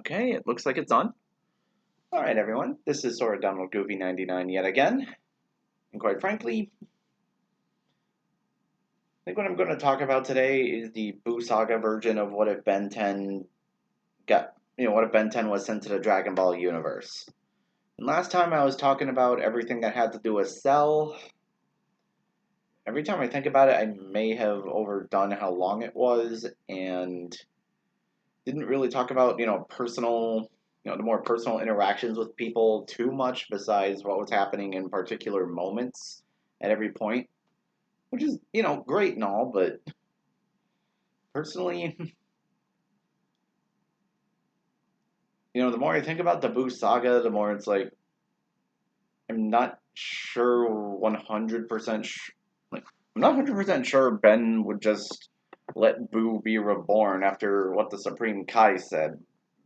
Okay, it looks like it's on. Alright everyone, this is Sora Donald Goofy 99 yet again. And quite frankly, I think what I'm going to talk about today is the Buu Saga version of what if Ben 10 what if Ben 10 was sent to the Dragon Ball universe. And last time I was talking about everything that had to do with Cell. Every time I think about it, I may have overdone how long it was and didn't really talk about, personal, the more personal interactions with people too much besides what was happening in particular moments at every point, which is, great and all, but personally, the more I think about the Boo Saga, the more it's like, I'm not sure 100% like, I'm not 100% sure Ben would just let Boo be reborn after what the Supreme Kai said.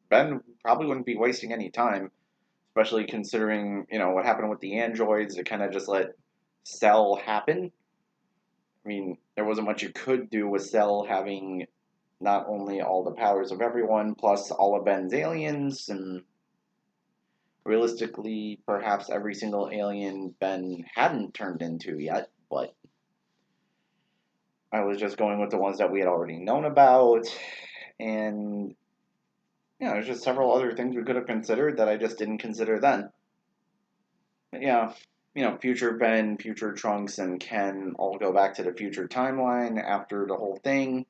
Ben probably wouldn't be wasting any time, especially considering, what happened with the androids to kind of just let Cell happen. I mean, there wasn't much you could do with Cell having not only all the powers of everyone, plus all of Ben's aliens, and realistically, perhaps every single alien Ben hadn't turned into yet, but I was just going with the ones that we had already known about, and there's just several other things we could have considered that I just didn't consider then. But yeah, future Ben, future Trunks, and Ken all go back to the future timeline after the whole thing.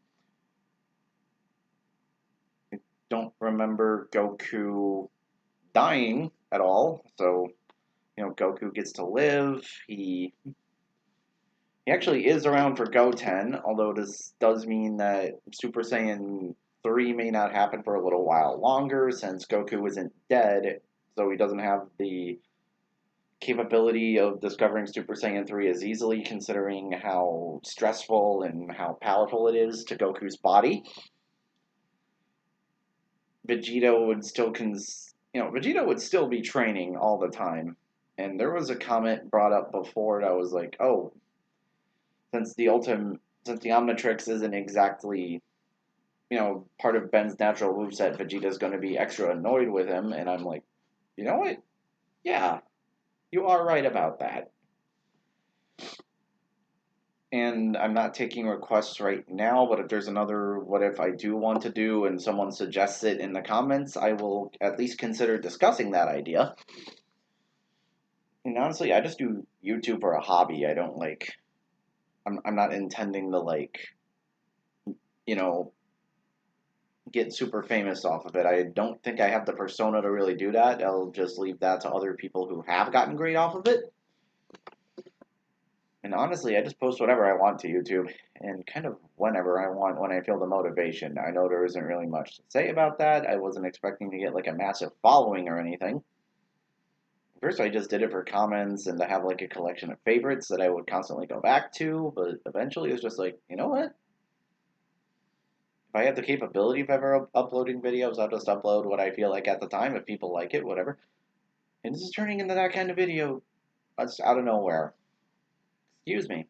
I don't remember Goku dying at all, so Goku gets to live. He actually is around for Goten, although this does mean that Super Saiyan 3 may not happen for a little while longer since Goku isn't dead, so he doesn't have the capability of discovering Super Saiyan 3 as easily, considering how stressful and how powerful it is to Goku's body. Vegeta would still Vegeta would still be training all the time. And there was a comment brought up before that was like, oh, since the Omnitrix isn't exactly, part of Ben's natural moveset, Vegeta's going to be extra annoyed with him. And I'm like, you know what? Yeah, you are right about that. And I'm not taking requests right now, but if there's another what if I do want to do and someone suggests it in the comments, I will at least consider discussing that idea. And honestly, I just do YouTube for a hobby. I don't I'm not intending to get super famous off of it. I don't think I have the persona to really do that. I'll just leave that to other people who have gotten great off of it. And honestly, I just post whatever I want to YouTube, and kind of whenever I want when I feel the motivation. I know there isn't really much to say about that. I wasn't expecting to get a massive following or anything. First, I just did it for comments and to have a collection of favorites that I would constantly go back to, but eventually it was just like, you know what? If I have the capability of ever uploading videos, I'll just upload what I feel like at the time. If people like it, whatever. And this is turning into that kind of video. That's out of nowhere. Excuse me.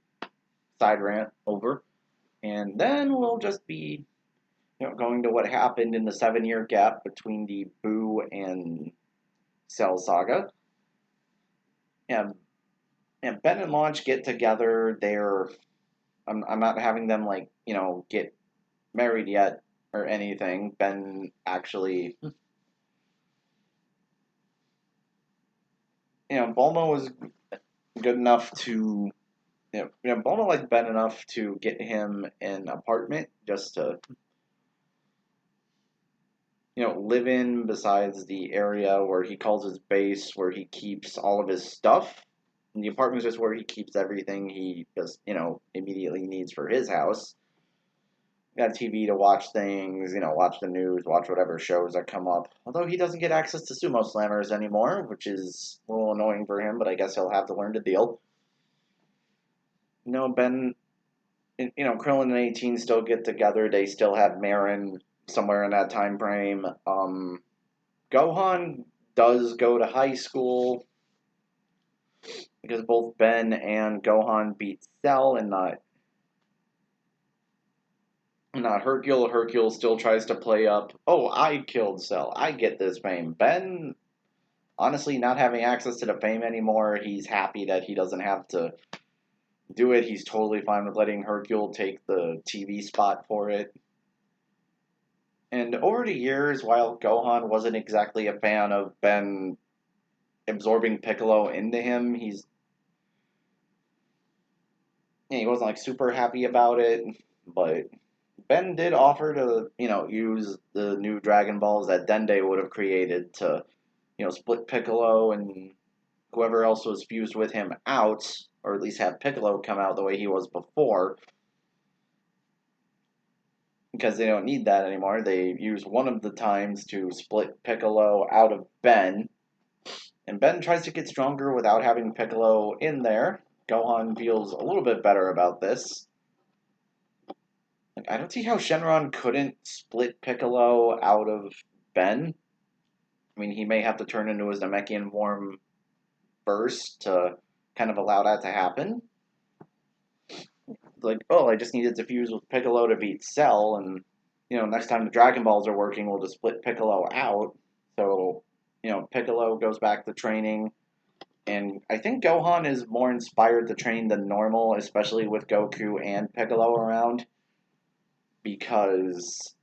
Side rant over. And then we'll just be, going to what happened in the 7-year gap between the Buu and Cell saga. And Ben and Launch get together. I'm not having them get married yet or anything. Ben actually, Bulma was good enough to, Bulma liked Ben enough to get him an apartment just to, live in besides the area where he calls his base, where he keeps all of his stuff. And the apartment is just where he keeps everything he just, immediately needs for his house. Got TV to watch things, watch the news, watch whatever shows that come up. Although he doesn't get access to sumo slammers anymore, which is a little annoying for him, but I guess he'll have to learn to deal. Ben, Krillin and 18 still get together. They still have Marin somewhere in that time frame. Gohan does go to high school because both Ben and Gohan beat Cell in the Not Hercule. Hercule still tries to play up, oh, I killed Cell. I get this fame. Ben, honestly, not having access to the fame anymore, he's happy that he doesn't have to do it. He's totally fine with letting Hercule take the TV spot for it. And over the years, while Gohan wasn't exactly a fan of Ben absorbing Piccolo into him, he wasn't like super happy about it. But Ben did offer to, use the new Dragon Balls that Dende would have created to, split Piccolo and whoever else was fused with him out, or at least have Piccolo come out the way he was before. Because they don't need that anymore. They use one of the times to split Piccolo out of Ben. And Ben tries to get stronger without having Piccolo in there. Gohan feels a little bit better about this. Like, I don't see how Shenron couldn't split Piccolo out of Ben. I mean, he may have to turn into his Namekian form first to kind of allow that to happen. Like, oh, I just needed to fuse with Piccolo to beat Cell, and, next time the Dragon Balls are working, we'll just split Piccolo out. So, Piccolo goes back to training, and I think Gohan is more inspired to train than normal, especially with Goku and Piccolo around, because,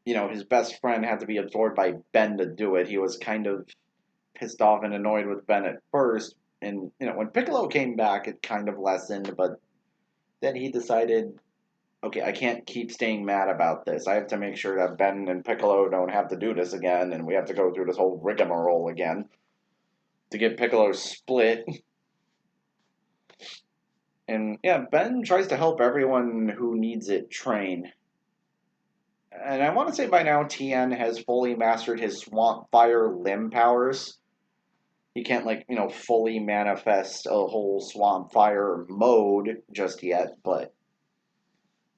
his best friend had to be absorbed by Ben to do it. He was kind of pissed off and annoyed with Ben at first, and, when Piccolo came back, it kind of lessened, but then he decided, okay, I can't keep staying mad about this. I have to make sure that Ben and Piccolo don't have to do this again, and we have to go through this whole rigmarole again to get Piccolo split. And yeah, Ben tries to help everyone who needs it train. And I want to say by now Tien has fully mastered his Swamp Fire limb powers. He can't, like, fully manifest a whole Swamp Fire mode just yet, but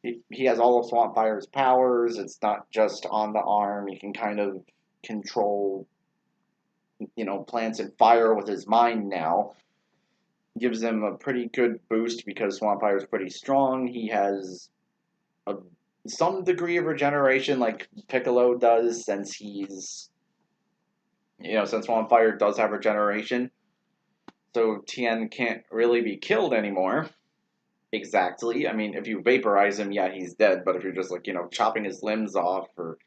he has all of Swamp Fire's powers. It's not just on the arm. He can kind of control, plants and fire with his mind now. Gives him a pretty good boost because Swamp Fire is pretty strong. He has some degree of regeneration like Piccolo does since since Swamp Fire does have regeneration. So Tien can't really be killed anymore. Exactly. I mean, if you vaporize him, yeah, he's dead. But if you're just, like, chopping his limbs off or,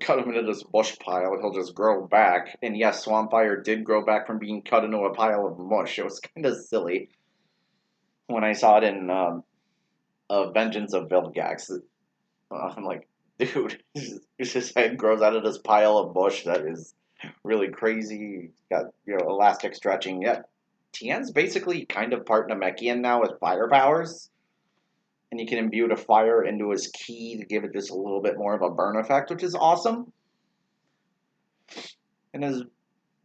cut him into this bush pile, he'll just grow back. And yes, Swampfire did grow back from being cut into a pile of mush. It was kind of silly when I saw it in Vengeance of Vilgax. I'm like, dude, his head grows out of this pile of mush that is really crazy. Got, elastic stretching. Yeah, Tien's basically kind of part Namekian now with fire powers. And he can imbue the fire into his ki to give it just a little bit more of a burn effect, which is awesome. And as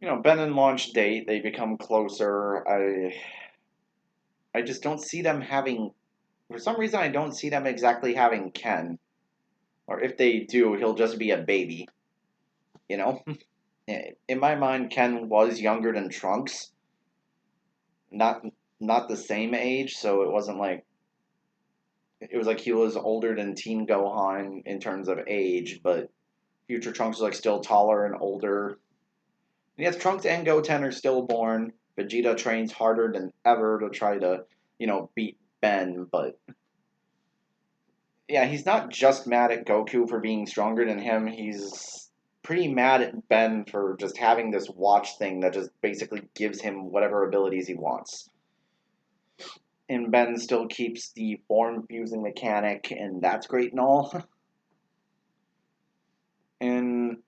Ben and Launch date, they become closer. I just don't see them having. For some reason, I don't see them exactly having Ken. Or if they do, he'll just be a baby. You know. In my mind, Ken was younger than Trunks. Not the same age, so it wasn't like. It was like he was older than Teen Gohan in terms of age, but Future Trunks is like still taller and older. And yes, Trunks and Goten are stillborn. Vegeta trains harder than ever to try to, beat Ben, but yeah, he's not just mad at Goku for being stronger than him. He's pretty mad at Ben for just having this watch thing that just basically gives him whatever abilities he wants. And Ben still keeps the form fusing mechanic, and that's great and all. And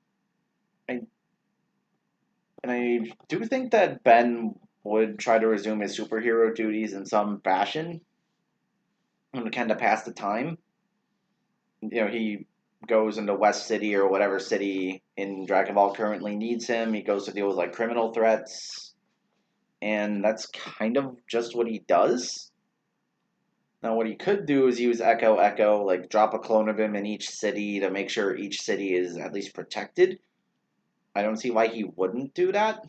I And I do think that Ben would try to resume his superhero duties in some fashion to kind of pass the time. He goes into West City or whatever city in Dragon Ball currently needs him. He goes to deal with, like, criminal threats, and that's kind of just what he does. Now, what he could do is use Echo Echo, like drop a clone of him in each city to make sure each city is at least protected. I don't see why he wouldn't do that.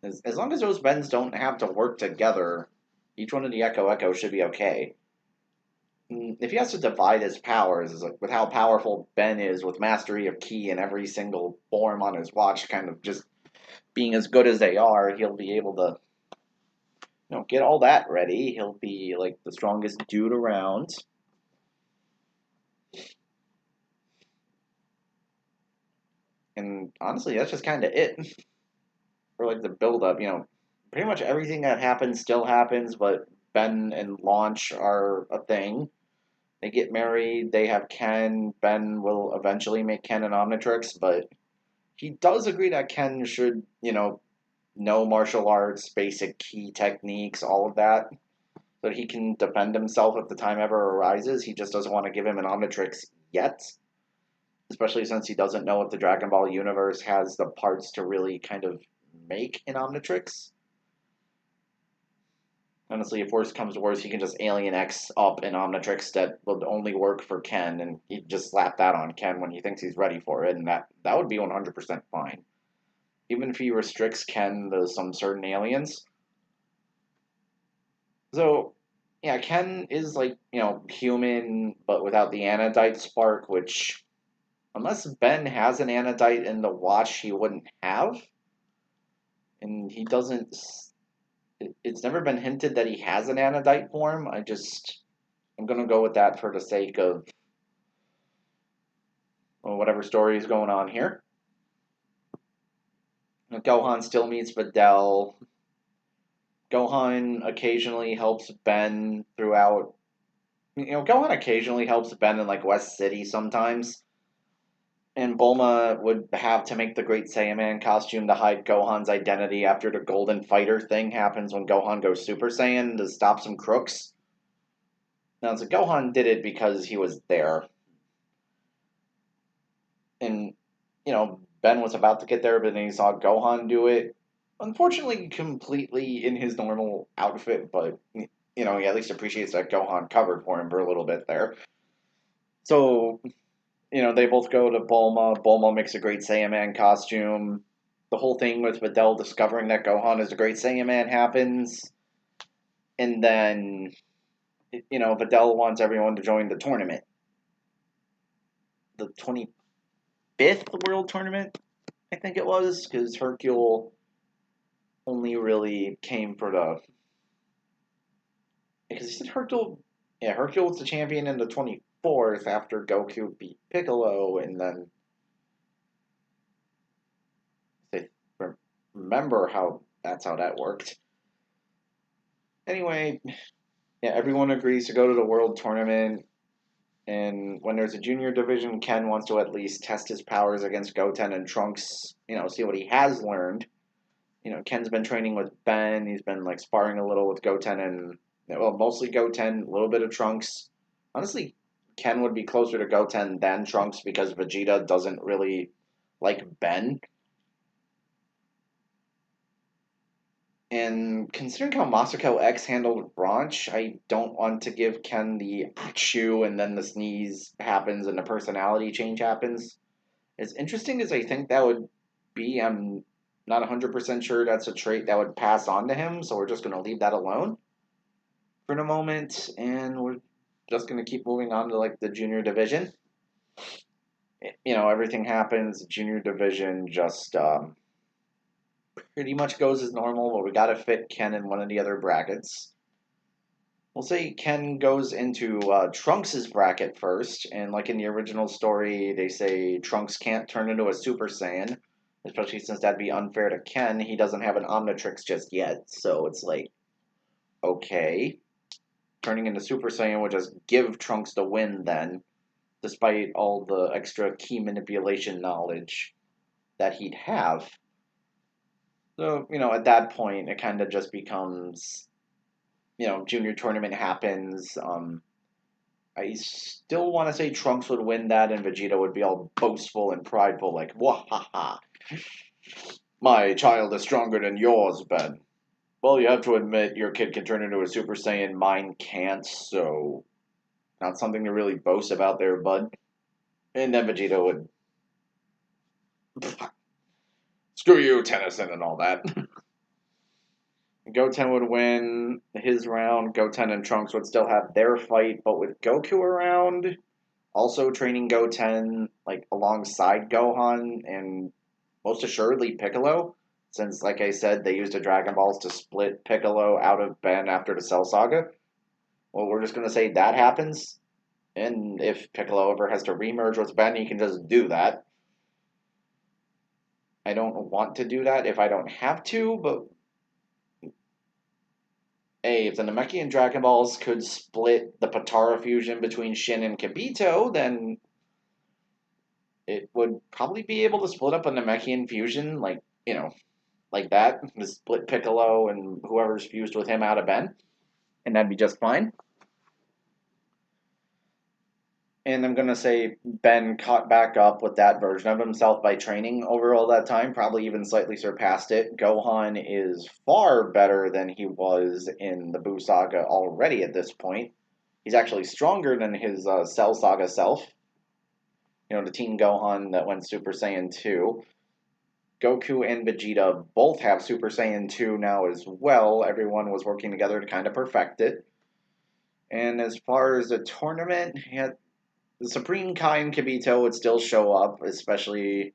As long as those bends don't have to work together, each one of the Echo Echo should be okay. if he has to divide his powers, is like with how powerful Ben is with mastery of ki in every single form on his watch, kind of just being as good as they are, he'll be able to, get all that ready. He'll be like the strongest dude around. And honestly, that's just kind of it for like the build up. Pretty much everything that happens still happens, but Ben and Launch are a thing. They get married. They have Ken. Ben will eventually make Ken an Omnitrix, but he does agree that Ken should, know martial arts, basic key techniques, all of that, so that he can defend himself if the time ever arises. He just doesn't want to give him an Omnitrix yet, especially since he doesn't know if the Dragon Ball universe has the parts to really kind of make an Omnitrix. Honestly, if worse comes to worse, he can just Alien X up an Omnitrix that would only work for Ken, and he'd just slap that on Ken when he thinks he's ready for it, and that would be 100% fine. Even if he restricts Ken to some certain aliens. So, yeah, Ken is like, human, but without the anodite spark, which, unless Ben has an anodite in the watch, he wouldn't have. And he doesn't. It's never been hinted that he has an anodite form. I'm gonna go with that for the sake of, well, whatever story is going on here. Gohan still meets Videl. Gohan occasionally helps Ben throughout. Gohan occasionally helps Ben in like West City sometimes. And Bulma would have to make the Great Saiyaman costume to hide Gohan's identity after the Golden Fighter thing happens when Gohan goes Super Saiyan to stop some crooks. Now, so Gohan did it because he was there. And, Ben was about to get there, but then he saw Gohan do it. Unfortunately, completely in his normal outfit, but, he at least appreciates that Gohan covered for him for a little bit there. So, they both go to Bulma. Bulma makes a Great Saiyaman costume. The whole thing with Videl discovering that Gohan is a Great Saiyaman happens. And then, Videl wants everyone to join the tournament. The 25th World Tournament, I think it was, because Hercule only really came for the. Because he said Hercule. Yeah, Hercule was the champion in the 24th after Goku beat Piccolo, and then they remember how that's how that worked. Anyway, yeah, everyone agrees to go to the World Tournament, and when there's a junior division, Ken wants to at least test his powers against Goten and Trunks, see what he has learned. Ken's been training with Ben, he's been like sparring a little with Goten and, well, mostly Goten, a little bit of Trunks. Honestly, Ken would be closer to Goten than Trunks because Vegeta doesn't really like Ben. And considering how Masako X handled Ranch, I don't want to give Ken the achoo and then the sneeze happens and the personality change happens. As interesting as I think that would be, I'm not 100% sure that's a trait that would pass on to him, so we're just going to leave that alone for the moment, and we're just going to keep moving on to like the junior division. Everything happens, junior division just pretty much goes as normal, but we got to fit Ken in one of the other brackets. We'll say Ken goes into Trunks' bracket first, and like in the original story, they say Trunks can't turn into a Super Saiyan, especially since that'd be unfair to Ken. He doesn't have an Omnitrix just yet, so it's like, okay. Turning into Super Saiyan would just give Trunks the win then, despite all the extra key manipulation knowledge that he'd have. So, at that point, it kind of just becomes, junior tournament happens. I still want to say Trunks would win that and Vegeta would be all boastful and prideful, like, wahaha, my child is stronger than yours, Ben. Well, you have to admit your kid can turn into a Super Saiyan, mine can't, so not something to really boast about there, bud. And then Vegeta would, screw you, Tennyson, and all that. Goten would win his round. Goten and Trunks would still have their fight, but with Goku around, also training Goten like alongside Gohan and most assuredly Piccolo, since like I said, they used the Dragon Balls to split Piccolo out of Ben after the Cell Saga. Well, we're just gonna say that happens, and if Piccolo ever has to remerge with Ben, he can just do that. I don't want to do that if I don't have to, but hey, if the Namekian Dragon Balls could split the Potara fusion between Shin and Kibito, then it would probably be able to split up a Namekian fusion, like, like that, to split Piccolo and whoever's fused with him out of Ben, and that'd be just fine. And I'm gonna say Ben caught back up with that version of himself by training over all that time, probably even slightly surpassed it. Gohan is far better than he was in the Buu Saga already at this point. He's actually stronger than his Cell Saga self. The Teen Gohan that went Super Saiyan 2. Goku and Vegeta both have Super Saiyan 2 now as well. Everyone was working together to kind of perfect it. And as far as the tournament, the Supreme Kai and Kibito would still show up, especially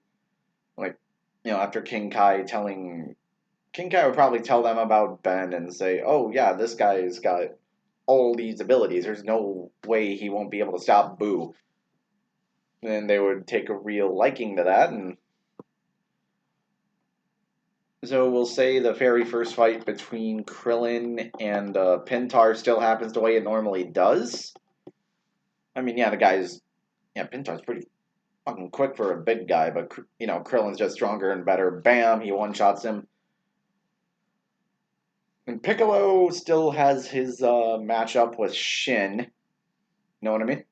like after King Kai would probably tell them about Ben and say, "Oh yeah, this guy's got all these abilities. There's no way he won't be able to stop Buu." And they would take a real liking to that, and so we'll say the very first fight between Krillin and Pintar still happens the way it normally does. I mean, yeah, Pintar's pretty fucking quick for a big guy, but Krillin's just stronger and better. Bam, he one shots him. And Piccolo still has his matchup with Shin. You know what I mean?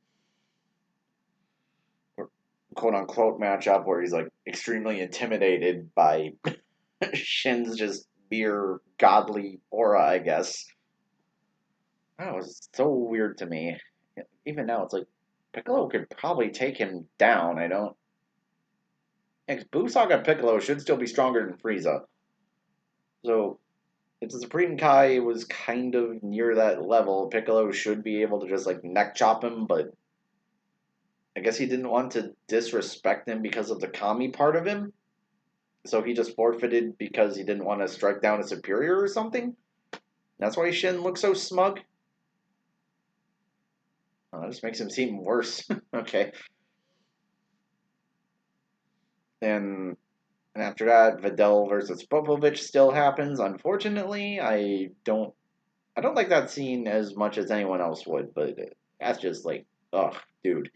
Or quote unquote matchup where he's like extremely intimidated by Shin's just mere godly aura, I guess. That was so weird to me. Even now, it's like Piccolo could probably take him down. I don't. Buu Saga Piccolo should still be stronger than Frieza. So if the Supreme Kai was kind of near that level, Piccolo should be able to just like neck chop him, but I guess he didn't want to disrespect him because of the Kami part of him. So he just forfeited because he didn't want to strike down a superior or something. That's why Shin looks so smug. Oh, that just makes him seem worse. Okay. And after that, Videl versus Popovich still happens. Unfortunately, I don't like that scene as much as anyone else would, but that's just like, ugh, dude.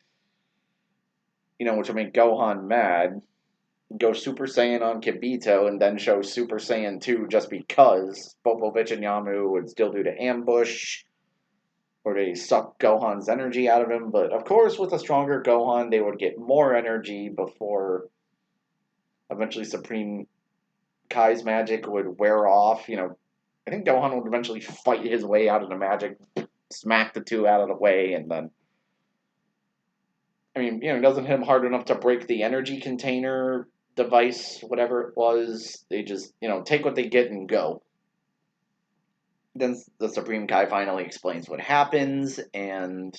Which will make Gohan mad. Go Super Saiyan on Kibito and then show Super Saiyan 2 just because Popovich and Yamu would still do the ambush or they suck Gohan's energy out of him. But of course, with a stronger Gohan, they would get more energy before eventually Supreme Kai's magic would wear off. I think Gohan would eventually fight his way out of the magic, smack the two out of the way, and then. I mean, doesn't hit him hard enough to break the energy container device, whatever it was. They just, take what they get and go. Then the Supreme Kai finally explains what happens, and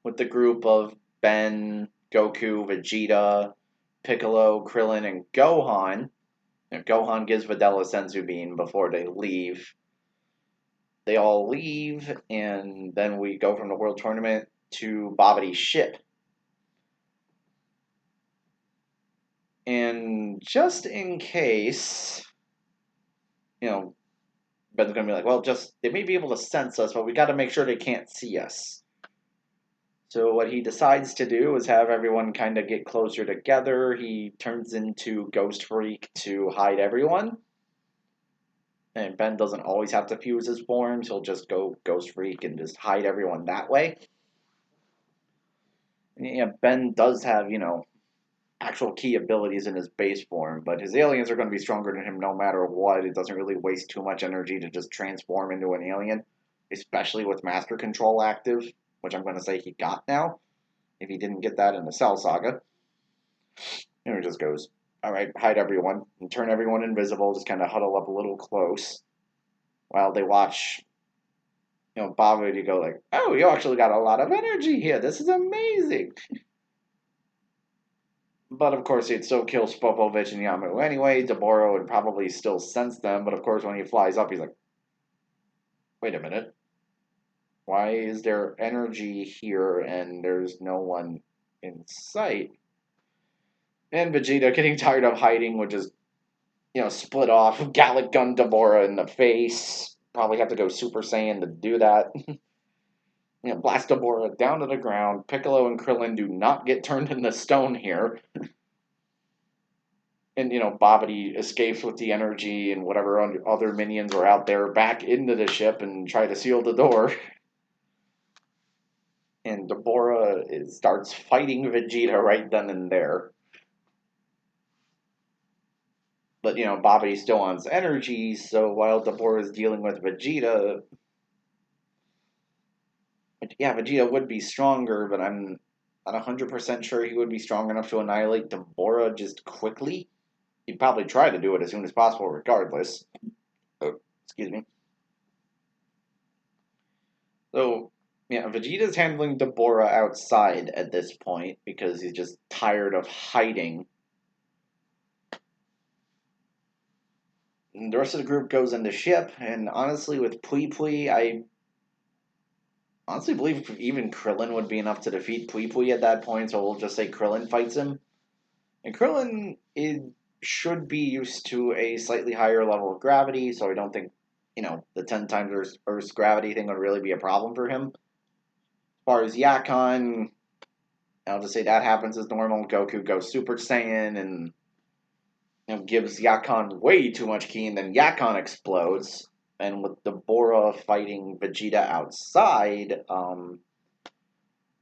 with the group of Ben, Goku, Vegeta, Piccolo, Krillin, and Gohan, Gohan gives Videl a senzu bean before they leave. They all leave, and then we go from the World Tournament to Babidi's ship. And just in case, Ben's going to be like, well, they may be able to sense us, but we got to make sure they can't see us. So what he decides to do is have everyone kind of get closer together. He turns into Ghost Freak to hide everyone. And Ben doesn't always have to fuse his forms. He'll just go Ghost Freak and just hide everyone that way. And yeah, Ben does have, actual key abilities in his base form, but his aliens are going to be stronger than him no matter what. It doesn't really waste too much energy to just transform into an alien, especially with Master Control active, which I'm going to say he got now, if he didn't get that in the Cell Saga. And he just goes, alright, hide everyone, and turn everyone invisible, just kind of huddle up a little close. while they watch, Babidi go like, "Oh, you actually got a lot of energy here. This is amazing." But of course, he'd still kill Spopovich and Yamu anyway. Deborah would probably still sense them, but of course, when he flies up, he's like, "Wait a minute. Why is there energy here and there's no one in sight?" And Vegeta, getting tired of hiding, would just, split off, Gallic gun Deborah in the face. Probably have to go Super Saiyan to do that. Blast Deborah down to the ground. Piccolo and Krillin do not get turned into stone here. And, Babidi escapes with the energy and whatever other minions were out there back into the ship and try to seal the door. And Deborah starts fighting Vegeta right then and there. But, Babidi still wants energy, so while Deborah is dealing with Vegeta, yeah, Vegeta would be stronger, but I'm not 100% sure he would be strong enough to annihilate Deborah just quickly. He'd probably try to do it as soon as possible, regardless. Oh, excuse me. So, yeah, Vegeta's handling Deborah outside at this point because he's just tired of hiding. And the rest of the group goes in the ship, and honestly, with Pui Pui, I honestly believe even Krillin would be enough to defeat Pui Pui at that point, so we'll just say Krillin fights him. And Krillin should be used to a slightly higher level of gravity, so I don't think, the 10 times Earth's gravity thing would really be a problem for him. As far as Yakon, I'll just say that happens as normal. Goku goes Super Saiyan and gives Yakon way too much ki, and then Yakon explodes. And with Deborah fighting Vegeta outside,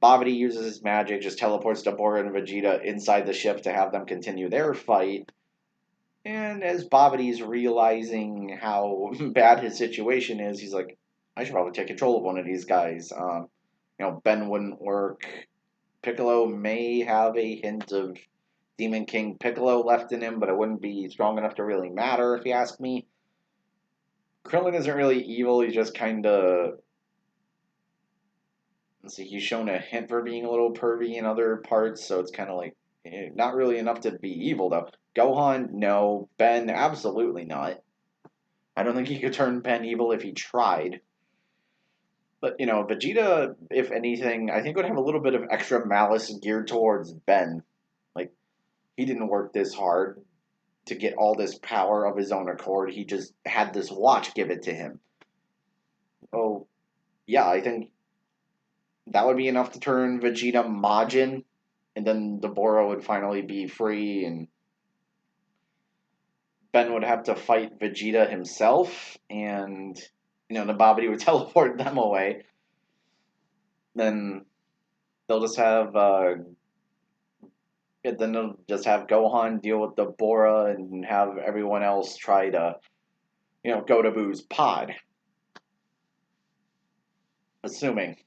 Babidi uses his magic, just teleports Deborah and Vegeta inside the ship to have them continue their fight. And as Babidi's realizing how bad his situation is, he's like, I should probably take control of one of these guys. Ben wouldn't work. Piccolo may have a hint of Demon King Piccolo left in him, but it wouldn't be strong enough to really matter, if you ask me. Krillin isn't really evil, he's just kind of... Let's see, he's shown a hint for being a little pervy in other parts, so it's kind of like, not really enough to be evil, though. Gohan, no. Ben, absolutely not. I don't think he could turn Ben evil if he tried. But, Vegeta, if anything, I think would have a little bit of extra malice geared towards Ben. Like, he didn't work this hard to get all this power of his own accord. He just had this watch give it to him. Oh, yeah, I think that would be enough to turn Vegeta Majin, and then Deborah would finally be free, and Ben would have to fight Vegeta himself, and, the Babidi would teleport them away. Then they'll just have then they'll just have Gohan deal with Deborah and have everyone else try to, go to Buu's pod. Assuming.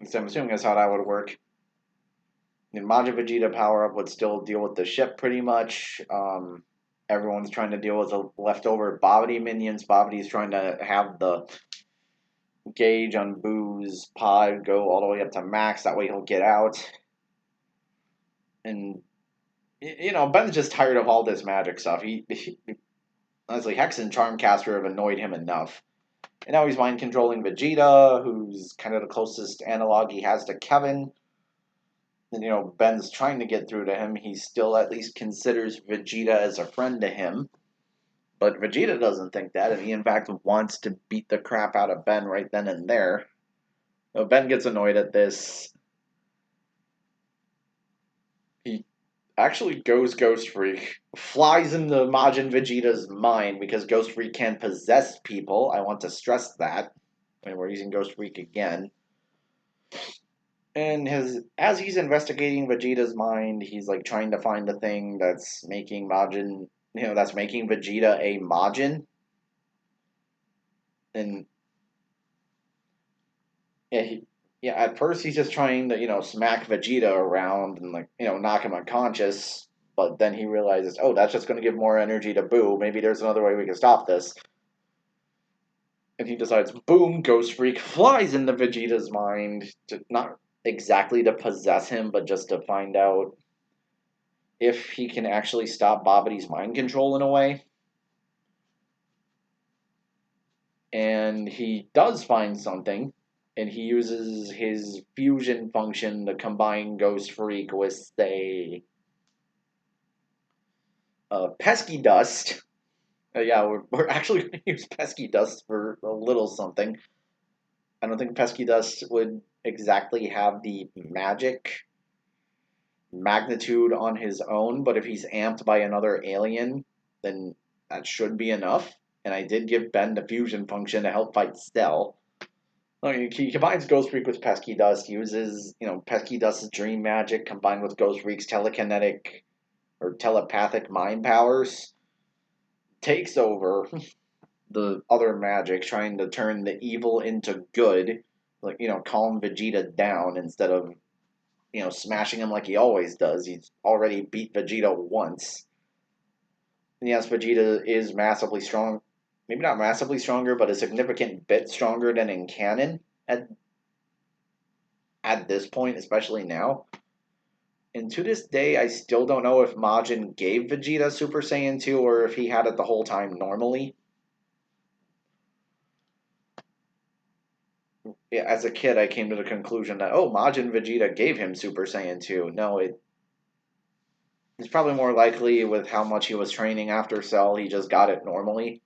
So I'm assuming that's how that would work. And Majin Vegeta power up would still deal with the ship pretty much. Everyone's trying to deal with the leftover Babidi minions. Babidi's trying to have the gauge on Buu's pod go all the way up to max. That way he'll get out. And, Ben's just tired of all this magic stuff. Honestly, Hex and Charmcaster have annoyed him enough. And now he's mind controlling Vegeta, who's kind of the closest analog he has to Kevin. And, Ben's trying to get through to him. He still at least considers Vegeta as a friend to him. But Vegeta doesn't think that, and he in fact wants to beat the crap out of Ben right then and there. Ben gets annoyed at this. He actually goes Ghost Freak, flies into Majin Vegeta's mind because Ghost Freak can possess people. I want to stress that. And we're using Ghost Freak again. And as he's investigating Vegeta's mind, he's like trying to find the thing that's making Majin, that's making Vegeta a Majin. And yeah, at first he's just trying to, smack Vegeta around and like, knock him unconscious. But then he realizes, oh, that's just going to give more energy to Buu. Maybe there's another way we can stop this. And he decides, boom, Ghost Freak flies into Vegeta's mind, to not exactly to possess him, but just to find out if he can actually stop Bobity's mind control in a way. And he does find something, and he uses his fusion function to combine Ghost Freak with, say, Pesky Dust. Yeah, we're actually going to use Pesky Dust for a little something. I don't think Pesky Dust would exactly have the magic magnitude on his own, but if he's amped by another alien, then that should be enough. And I did give Ben the fusion function to help fight Stell. He combines Ghost Freak with Pesky Dust, uses, Pesky Dust's dream magic combined with Ghost Freak's telekinetic or telepathic mind powers, takes over the other magic, trying to turn the evil into good, calm Vegeta down instead of, smashing him like he always does. He's already beat Vegeta once. And yes, Vegeta is massively strong. Maybe not massively stronger, but a significant bit stronger than in canon at this point, especially now. And to this day, I still don't know if Majin gave Vegeta Super Saiyan 2 or if he had it the whole time normally. Yeah, as a kid, I came to the conclusion that, oh, Majin Vegeta gave him Super Saiyan 2. No, it's probably more likely with how much he was training after Cell, he just got it normally.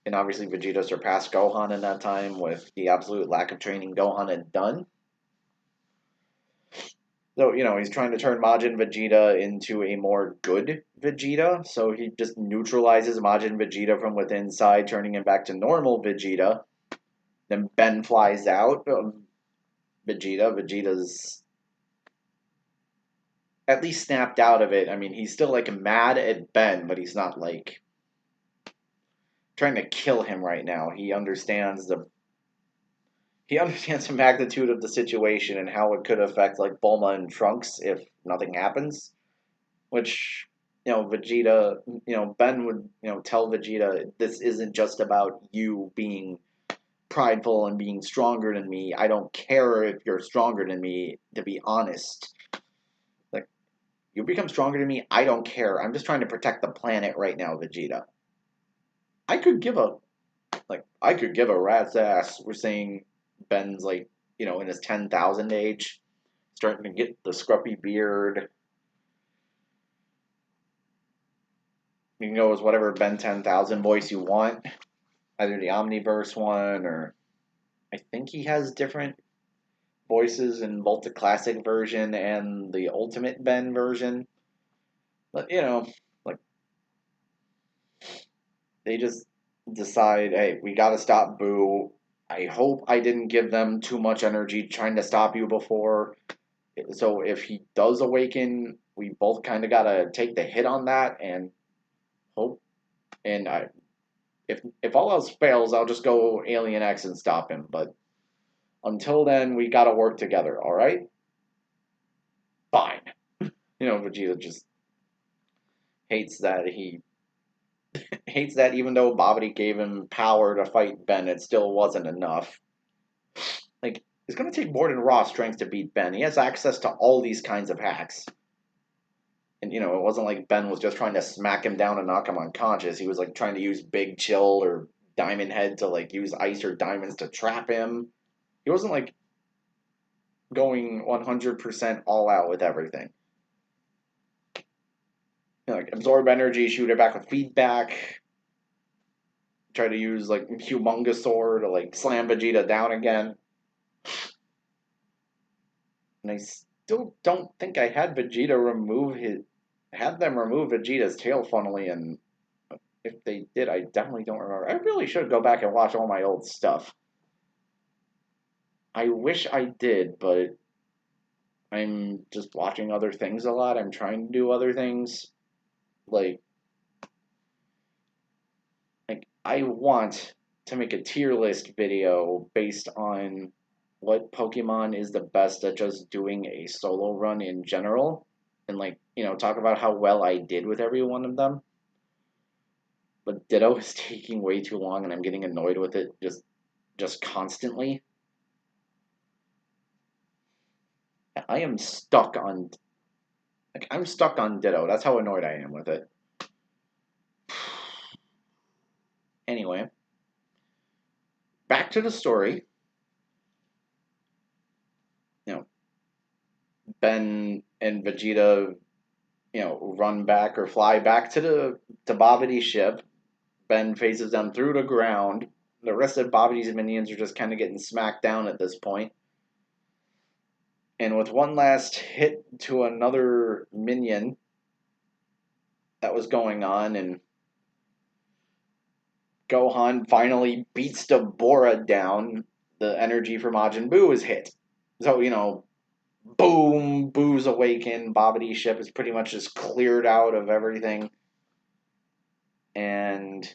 And obviously, Vegeta surpassed Gohan in that time with the absolute lack of training Gohan had done. So, he's trying to turn Majin Vegeta into a more good Vegeta. So he just neutralizes Majin Vegeta from within inside, turning him back to normal Vegeta. Then Ben flies out of Vegeta. Vegeta's at least snapped out of it. I mean, he's still like mad at Ben, but he's not like trying to kill him right now. He understands the magnitude of the situation and how it could affect like Bulma and Trunks if nothing happens. Which, Vegeta, Ben would, tell Vegeta, this isn't just about you being prideful and being stronger than me. I don't care if you're stronger than me, to be honest. Like, you become stronger than me, I don't care. I'm just trying to protect the planet right now, Vegeta. I could give a rat's ass. We're saying Ben's like, in his 10,000 age, starting to get the scruffy beard. You can go as whatever Ben 10,000 voice you want, either the Omniverse one or I think he has different voices in both the classic version and the Ultimate Ben version. But like they just decide, hey, we got to stop Buu. I hope I didn't give them too much energy trying to stop you before. So if he does awaken, we both kind of got to take the hit on that and hope. And if all else fails, I'll just go Alien X and stop him. But until then, we got to work together, all right? Fine. Vegeta just hates that even though Babidi gave him power to fight Ben, it still wasn't enough. Like, it's going to take more than raw strength to beat Ben. He has access to all these kinds of hacks. And, it wasn't like Ben was just trying to smack him down and knock him unconscious. He was, like, trying to use Big Chill or Diamond Head to, like, use ice or diamonds to trap him. He wasn't, like, going 100% all out with everything. Like, absorb energy, shoot it back with feedback. Try to use, like, Humongousaur to, like, slam Vegeta down again. And I still don't think I had them remove Vegeta's tail funnily, and if they did, I definitely don't remember. I really should go back and watch all my old stuff. I wish I did, but I'm just watching other things a lot. I'm trying to do other things. Like I want to make a tier list video based on what Pokemon is the best at just doing a solo run in general, and talk about how well I did with every one of them. but Ditto is taking way too long, and I'm getting annoyed with it just constantly. I am stuck on I'm stuck on Ditto. That's how annoyed I am with it. Anyway, back to the story. You know, Ben and Vegeta, run back or fly back to Babidi's ship. Ben faces them through the ground. The rest of Babidi's minions are just kind of getting smacked down at this point. And with one last hit to another minion that was going on, and Gohan finally beats Deborah down, the energy for Majin Buu is hit. So, boom, Boo's awakened. Babidi's ship is pretty much just cleared out of everything. And,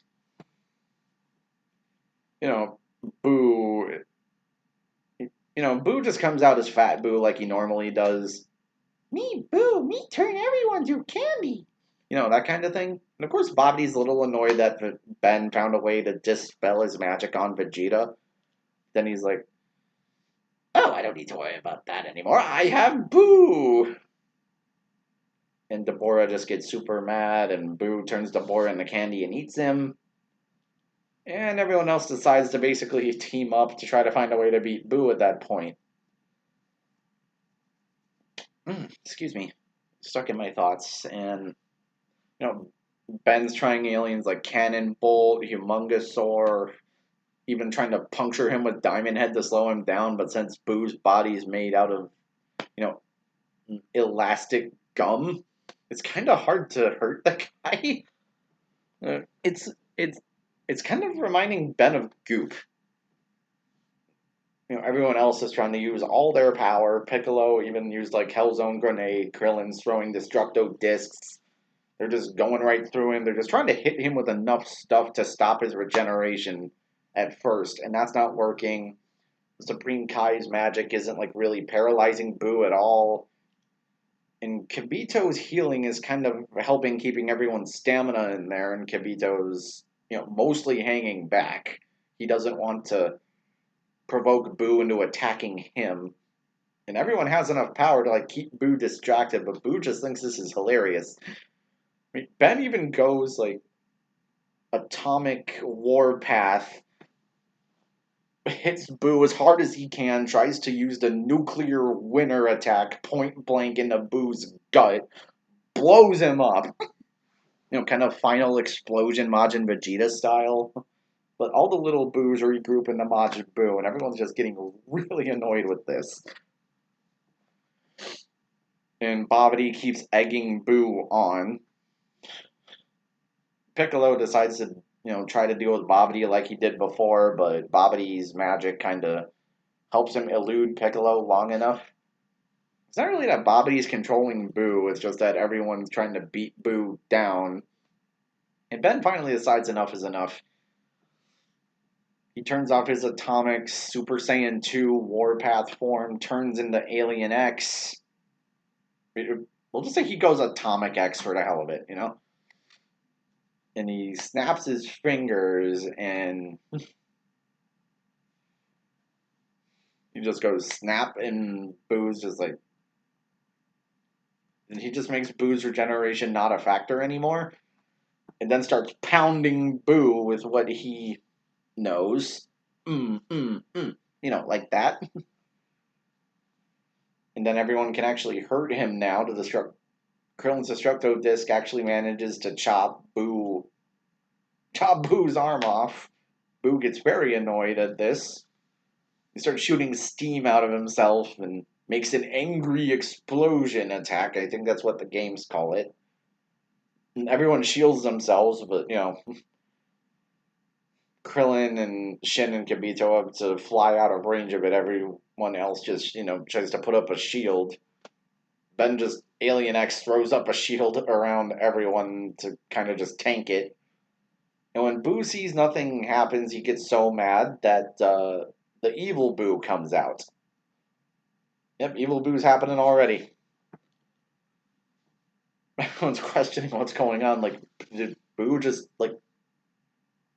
Buu, Buu just comes out as Fat Buu like he normally does. Me, Boo, me turn everyone to candy. That kind of thing. And of course, Babidi's a little annoyed that Ben found a way to dispel his magic on Vegeta. Then he's like, oh, I don't need to worry about that anymore. I have Boo! And Deborah just gets super mad, and Boo turns Deborah into candy and eats him. And everyone else decides to basically team up to try to find a way to beat Boo at that point. Excuse me. Stuck in my thoughts. And, Ben's trying aliens like Cannon Bolt, Humongous Sword, even trying to puncture him with Diamond Head to slow him down, but since Boo's body is made out of, elastic gum, it's kind of hard to hurt the guy. It's kind of reminding Ben of Goop. Everyone else is trying to use all their power. Piccolo even used like Hellzone Grenade. Krillin's throwing Destructo Discs. They're just going right through him. They're just trying to hit him with enough stuff to stop his regeneration at first, and that's not working. Supreme Kai's magic isn't like really paralyzing Buu at all. And Kibito's healing is kind of helping keeping everyone's stamina in there, and Kibito's, mostly hanging back. He doesn't want to provoke Buu into attacking him. And everyone has enough power to like keep Buu distracted, but Buu just thinks this is hilarious. Ben even goes like atomic warpath, hits Buu as hard as he can, tries to use the nuclear winter attack point blank into Boo's gut, blows him up. Kind of final explosion Majin Vegeta style. But all the little Boos regroup into Majin Buu, and everyone's just getting really annoyed with this. And Babidi keeps egging Buu on. Piccolo decides to, try to deal with Babidi like he did before, but Babidi's magic kind of helps him elude Piccolo long enough. It's not really that Babidi's controlling Buu, it's just that everyone's trying to beat Buu down. And Ben finally decides enough is enough. He turns off his atomic Super Saiyan 2 Warpath form, turns into Alien X. We'll just say he goes Atomic X for the hell of it, And he snaps his fingers and he just goes snap, and Boo's just like. And he just makes Boo's regeneration not a factor anymore. And then starts pounding Buu with what he knows. Like that. And then everyone can actually hurt him now to destruct. Krillin's Destructo Disc actually manages to chop Boo's arm off. Buu gets very annoyed at this. He starts shooting steam out of himself and makes an angry explosion attack. I think that's what the games call it. And everyone shields themselves, but, Krillin and Shin and Kibito have to fly out of range of it. Everyone else just, tries to put up a shield. Ben just Alien X throws up a shield around everyone to kind of just tank it. And when Buu sees nothing happens, he gets so mad that the evil Buu comes out. Yep, evil Buu's happening already. Everyone's questioning what's going on. Like, did Buu just,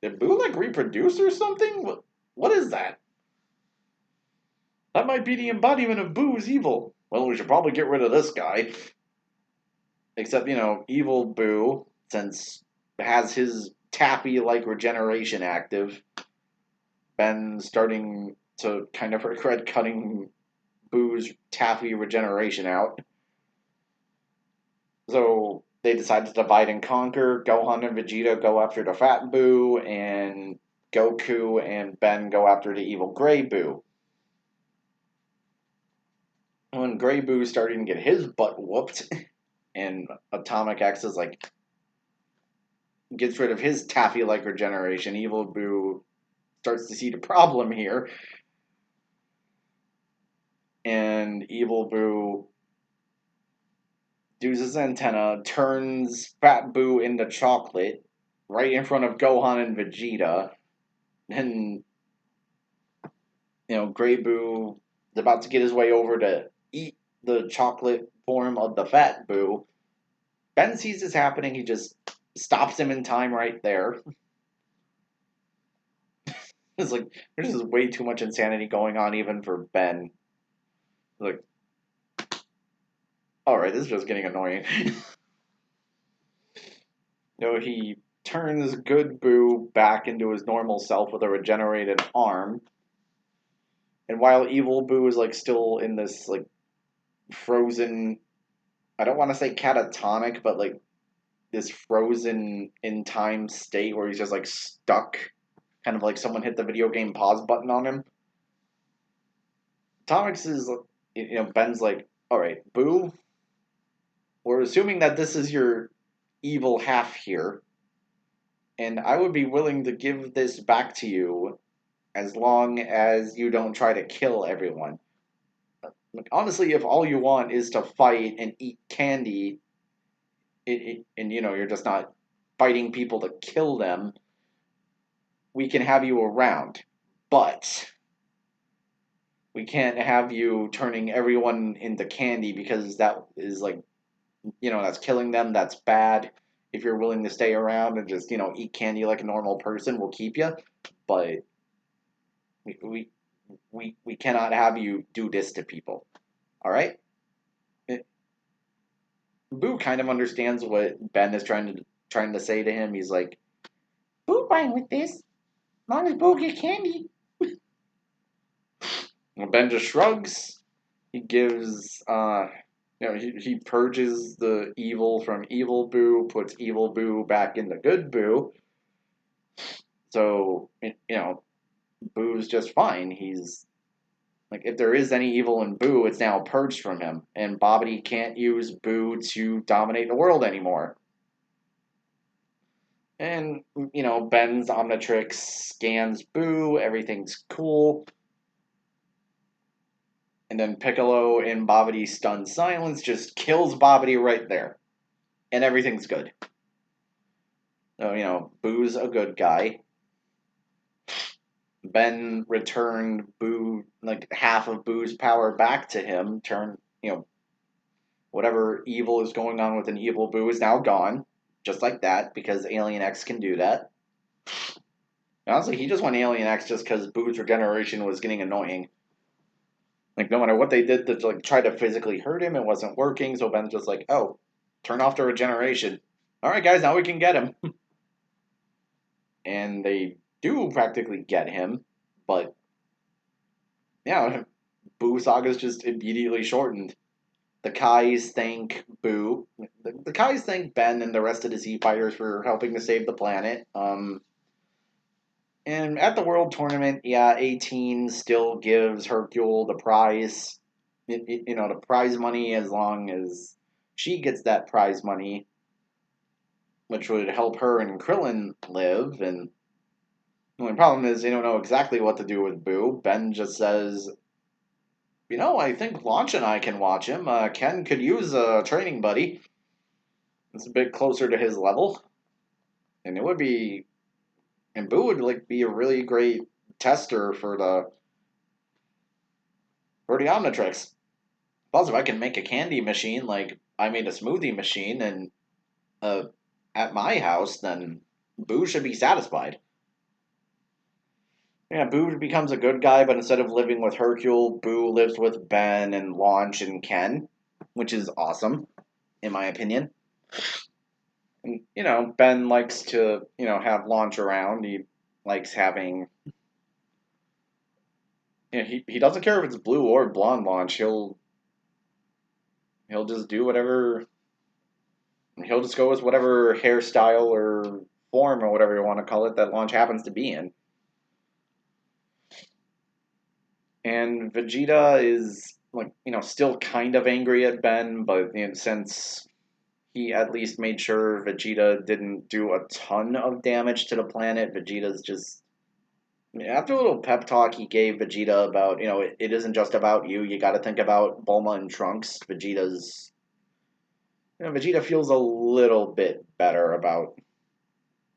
Did Buu like reproduce or something? What is that? That might be the embodiment of Boo's evil. Well, we should probably get rid of this guy. Except, evil Buu, since has his taffy like regeneration active, been starting to kind of regret cutting Boo's taffy regeneration out. So they decide to divide and conquer. Gohan and Vegeta go after the Fat Buu, and Goku and Ben go after the evil Gray Buu. When Gray Boo's starting to get his butt whooped, and Atomic X is like gets rid of his taffy like regeneration, evil Buu starts to see the problem here, and evil Buu uses his antenna, turns Fat Buu into chocolate right in front of Gohan and Vegeta, and Gray Buu is about to get his way over to eat the chocolate form of the Fat Buu. Ben sees this happening, he just stops him in time right there. It's like, there's just way too much insanity going on even for Ben. Like, alright, this is just getting annoying. He turns good Buu back into his normal self with a regenerated arm. And while evil Buu is like still in this like frozen, I don't want to say catatonic, but like this frozen in time state where he's just like stuck, kind of like someone hit the video game pause button on him. Atomics is, Ben's like, alright, Buu, we're assuming that this is your evil half here, and I would be willing to give this back to you as long as you don't try to kill everyone. Like, honestly, if all you want is to fight and eat candy, and you're just not fighting people to kill them, we can have you around. But we can't have you turning everyone into candy because that is like, that's killing them. That's bad. If you're willing to stay around and just, eat candy like a normal person, we'll keep you. But we cannot have you do this to people. All right? Boo kind of understands what Ben is trying to say to him. He's like, Boo fine with this, as long as Boo get candy. Well, Ben just shrugs. He gives, he purges the evil from evil Boo, puts evil Boo back into good Boo. So, Boo's just fine. He's like, if there is any evil in Boo, it's now purged from him, and Bobbity can't use Boo to dominate the world anymore. And, Ben's Omnitrix scans Boo, everything's cool. And then Piccolo in Babbidy's stunned silence just kills Bobbity right there. And everything's good. So, Boo's a good guy. Ben returned Boo, like half of Boo's power back to him. Whatever evil is going on with an evil Boo is now gone. Just like that, because Alien X can do that. Honestly, he just went Alien X just because Boo's regeneration was getting annoying. Like, no matter what they did to like try to physically hurt him, it wasn't working. So Ben's just like, oh, turn off the regeneration. All right, guys, now we can get him. And they do practically get him, but yeah, Buu Saga's just immediately shortened. The Kais thank Buu. The Kais thank Ben and the rest of the Z Fighters for helping to save the planet. And at the World Tournament, yeah, 18 still gives Hercule the prize. The prize money, as long as she gets that prize money, which would help her and Krillin live. And the only problem is they don't know exactly what to do with Buu. Ben just says, I think Launch and I can watch him. Ken could use a training buddy. It's a bit closer to his level. And it would be... And Buu would be a really great tester for the Omnitrix. Plus, if I can make a candy machine like I made a smoothie machine and at my house, then Buu should be satisfied. Yeah, Boo becomes a good guy, but instead of living with Hercule, Boo lives with Ben and Launch and Ken, which is awesome, in my opinion. And, Ben likes to, have Launch around. He likes having, he doesn't care if it's blue or blonde Launch. He'll just do whatever, he'll just go with whatever hairstyle or form or whatever you want to call it that Launch happens to be in. And Vegeta is like, still kind of angry at Ben, but since he at least made sure Vegeta didn't do a ton of damage to the planet, Vegeta's just after a little pep talk he gave Vegeta about, it isn't just about you. You got to think about Bulma and Trunks. Vegeta feels a little bit better about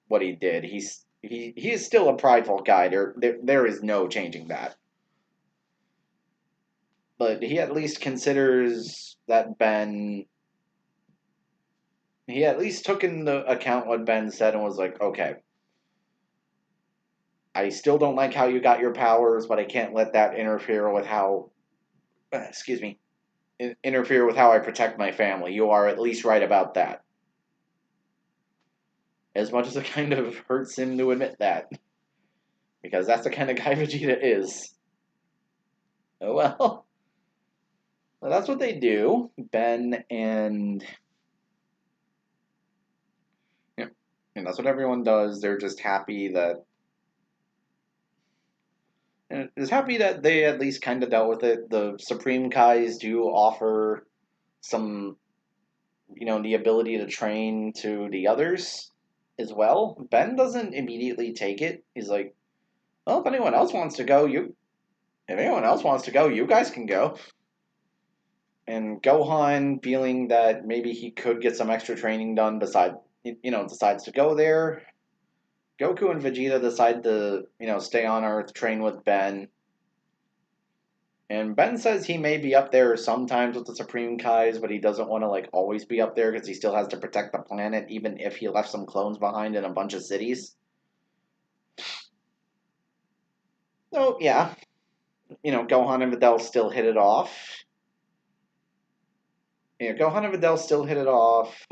what he did. He is still a prideful guy. There is no changing that. But he at least considers that Ben. He at least took into account what Ben said and was like, okay, I still don't like how you got your powers, but I can't let that interfere with how. Excuse me. Interfere with how I protect my family. You are at least right about that. As much as it kind of hurts him to admit that. Because that's the kind of guy Vegeta is. Oh well. Well, that's what they do. Ben and yeah, and that's what everyone does. They're just happy that and is happy that they at least kind of dealt with it. The Supreme Kais do offer some, the ability to train to the others as well. Ben doesn't immediately take it. He's like, "Well, if anyone else wants to go, if anyone else wants to go, you guys can go." And Gohan, feeling that maybe he could get some extra training done, decides to go there. Goku and Vegeta decide to, stay on Earth, train with Ben. And Ben says he may be up there sometimes with the Supreme Kais, but he doesn't want to always be up there because he still has to protect the planet, even if he left some clones behind in a bunch of cities. So yeah, Gohan and Videl still hit it off. Yeah, Gohan and Videl still hit it off.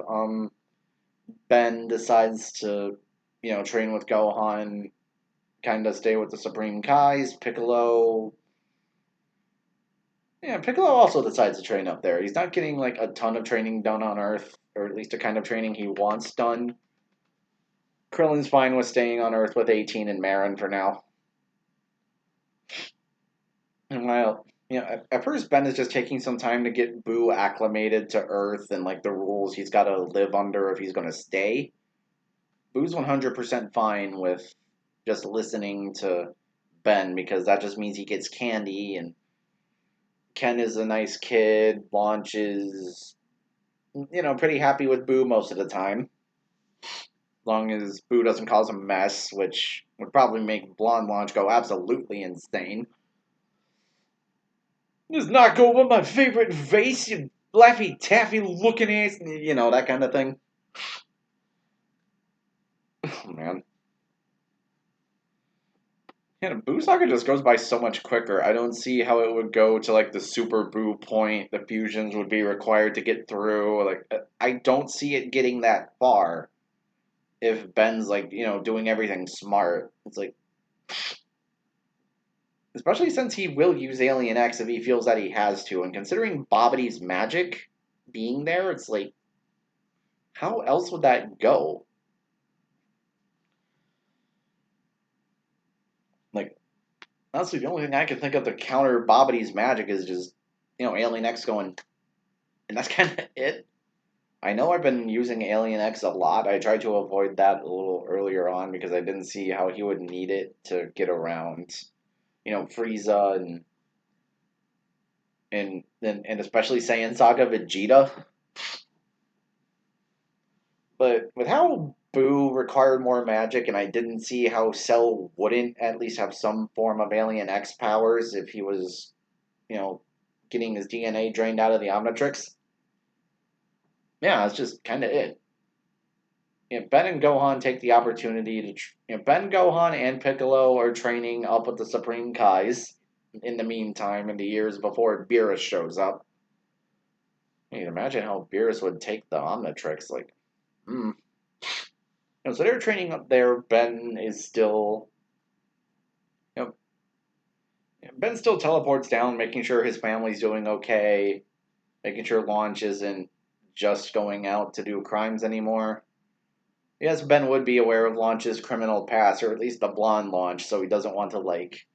Ben decides to, train with Gohan, kind of stay with the Supreme Kais. Piccolo also decides to train up there. He's not getting a ton of training done on Earth, or at least the kind of training he wants done. Krillin's fine with staying on Earth with 18 and Marin for now. And while, at first Ben is just taking some time to get Buu acclimated to Earth and the rules he's got to live under if he's going to stay. Boo's 100% fine with just listening to Ben because that just means he gets candy and Ken is a nice kid. Launch is, pretty happy with Boo most of the time. As long as Boo doesn't cause a mess, which would probably make Blonde Launch go absolutely insane. Just knock over my favorite vase, you Laffy Taffy looking ass, that kind of thing. Oh, man. Yeah, Buu Saga just goes by so much quicker. I don't see how it would go to the Super Buu point. The fusions would be required to get through. I don't see it getting that far if Ben's doing everything smart. It's especially since he will use Alien X if he feels that he has to, and considering Bobbity's magic being there, it's how else would that go? Like honestly, the only thing I can think of to counter Bobbity's magic is just Alien X going, and that's kind of it. I know I've been using Alien X a lot. I tried to avoid that a little earlier on because I didn't see how he would need it to get around, Frieza and especially Saiyan Saga Vegeta. But with how Boo required more magic, and I didn't see how Cell wouldn't at least have some form of Alien X powers if he was, you know, getting his DNA drained out of the Omnitrix. Yeah, that's just kind of it. Ben and Gohan take the opportunity to. Ben, Gohan, and Piccolo are training up with the Supreme Kais. In the meantime, in the years before Beerus shows up, you can imagine how Beerus would take the Omnitrix. Like, hmm. So they're training up there. Ben is still. You know, Ben still teleports down, making sure his family's doing okay, making sure Launch isn't just going out to do crimes anymore. Yes, Ben would be aware of Launch's criminal past, or at least the blonde Launch, so he doesn't want to, like,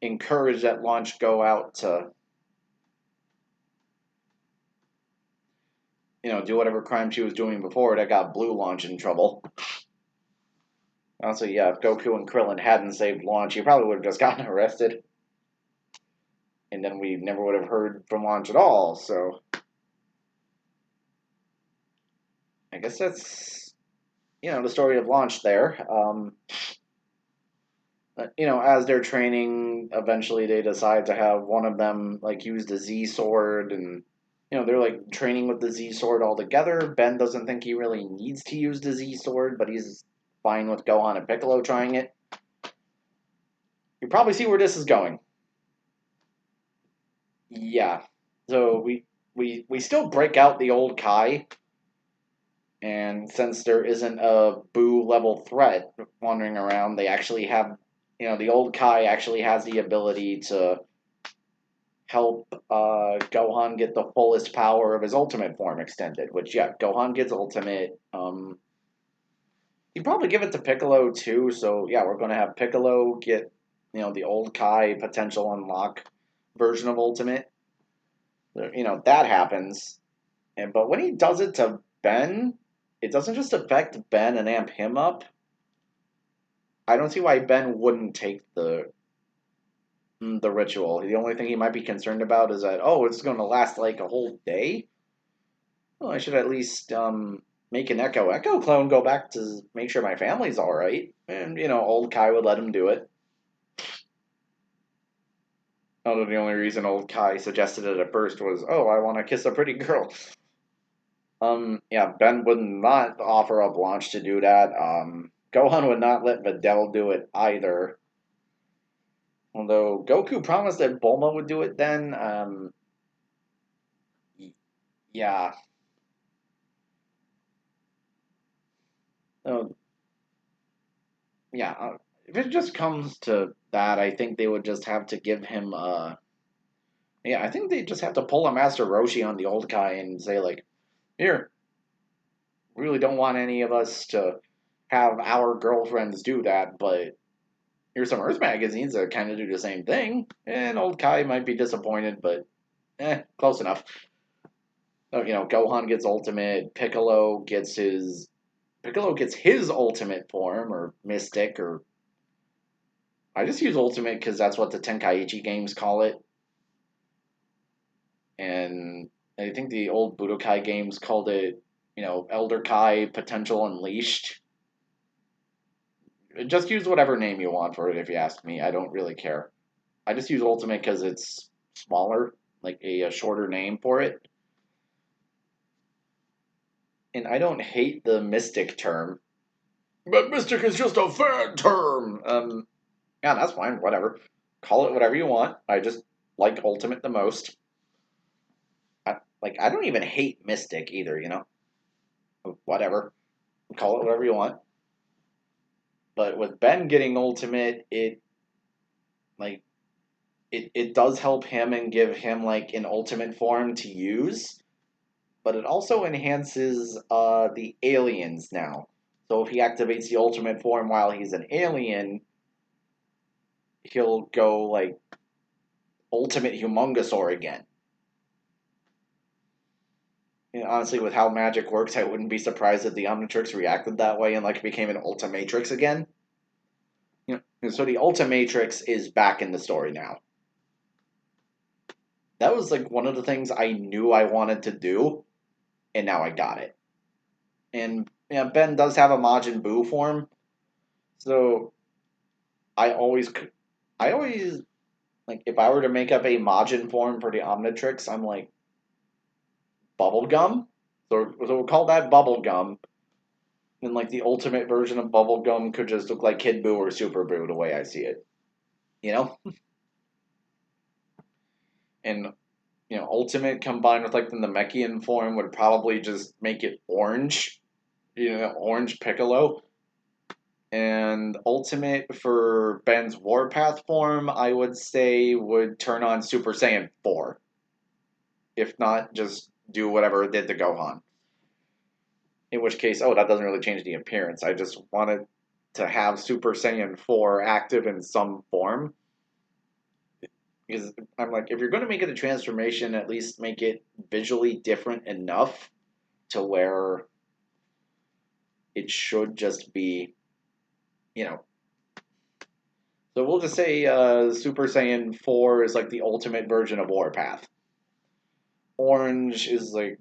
encourage that Launch go out to, do whatever crime she was doing before that got Blue Launch in trouble. Also, yeah, if Goku and Krillin hadn't saved Launch, he probably would have just gotten arrested. And then we never would have heard from Launch at all, so. I guess that's, the story of Launch there. As they're training, eventually they decide to have one of them like use the Z sword, and they're like training with the Z sword all together. Ben doesn't think he really needs to use the Z sword, but he's fine with Gohan and Piccolo trying it. You probably see where this is going. Yeah. So we still break out the old Kai, and since there isn't a Buu level threat wandering around, they actually have, the old Kai actually has the ability to help Gohan get the fullest power of his ultimate form extended. Which, yeah, Gohan gets ultimate. You'd probably give it to Piccolo too. So yeah, we're gonna have Piccolo get the old Kai potential unlock version of ultimate. That happens, but when he does it to Ben, it doesn't just affect Ben and amp him up. I don't see why Ben wouldn't take the ritual. The only thing he might be concerned about is that, oh, it's going to last like a whole day. Well, I should at least make an Echo clone go back to make sure my family's all right. And old Kai would let him do it. Although the only reason old Kai suggested it at first was, oh, I want to kiss a pretty girl. Yeah, Ben would not offer up Launch to do that. Gohan would not let Videl do it either. Although Goku promised that Bulma would do it then. Yeah. Oh, yeah. If it just comes to that, I think they would just have to give him. Yeah, I think they just have to pull a Master Roshi on the old Kai and say like, here, we really don't want any of us to have our girlfriends do that, but here's some Earth magazines that kind of do the same thing. And old Kai might be disappointed, but close enough. So, Gohan gets ultimate. Piccolo gets his ultimate form or Mystic, or I just use ultimate because that's what the Tenkaichi games call it, and I think the old Budokai games called it, Elder Kai Potential Unleashed. Just use whatever name you want for it. If you ask me, I don't really care. I just use ultimate because it's smaller, like a shorter name for it. And I don't hate the mystic term, but mystic is just a fan term. Yeah, that's fine. Whatever. Call it whatever you want. I just like ultimate the most. I don't even hate mystic either. Whatever. Call it whatever you want. But with Ben getting ultimate, like it does help him and give him like an ultimate form to use, but it also enhances the aliens now. So if he activates the ultimate form while he's an alien, he'll go like ultimate Humongosaur again. Honestly, with how magic works, I wouldn't be surprised if the Omnitrix reacted that way and like became an Ultimatrix again. So the Ultimatrix is back in the story now. That was like one of the things I knew I wanted to do, and now I got it. And Ben does have a Majin Buu form, so I always, I always like if I were to make up a Majin form for the Omnitrix, I'm like bubblegum. So we'll call that bubblegum. And like the ultimate version of Bubblegum could just look like Kid Buu or Super Buu, the way I see it. You know? And ultimate combined with like the Namekian form would probably just make it orange. Orange Piccolo. And ultimate for Ben's Warpath form, I would say would turn on Super Saiyan 4. If not, just do whatever it did to Gohan. In which case, that doesn't really change the appearance. I just wanted to have Super Saiyan 4 active in some form. Because I'm like, if you're going to make it a transformation, at least make it visually different enough to where it should just be, you know. So we'll just say Super Saiyan 4 is like the ultimate version of Warpath. Orange is like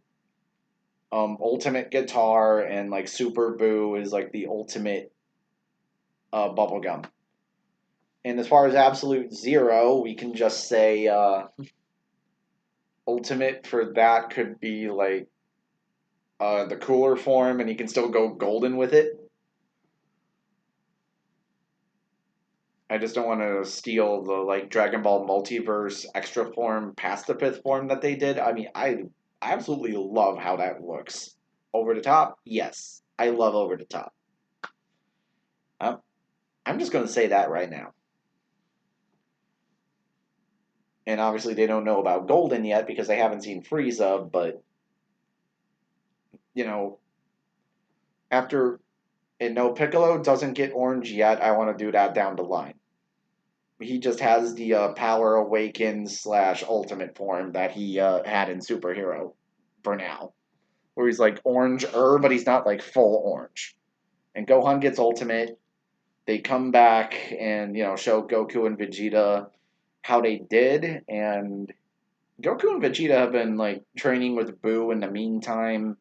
ultimate guitar, and like Super Boo is like the ultimate bubblegum. And as far as Absolute Zero, we can just say ultimate for that could be like the cooler form, and he can still go golden with it. I just don't want to steal the like Dragon Ball Multiverse extra form past the fifth form that they did. I mean, I absolutely love how that looks. Over the top, yes, I love over the top. I'm just going to say that right now. And obviously, they don't know about Golden yet because they haven't seen Frieza. But you know, after no Piccolo doesn't get orange yet, I want to do that down the line. He just has the Power Awakens slash Ultimate form that he had in Superhero for now, where he's like orange but he's not like full orange. And Gohan gets Ultimate. They come back and show Goku and Vegeta how they did, and Goku and Vegeta have been like training with Buu in the meantime.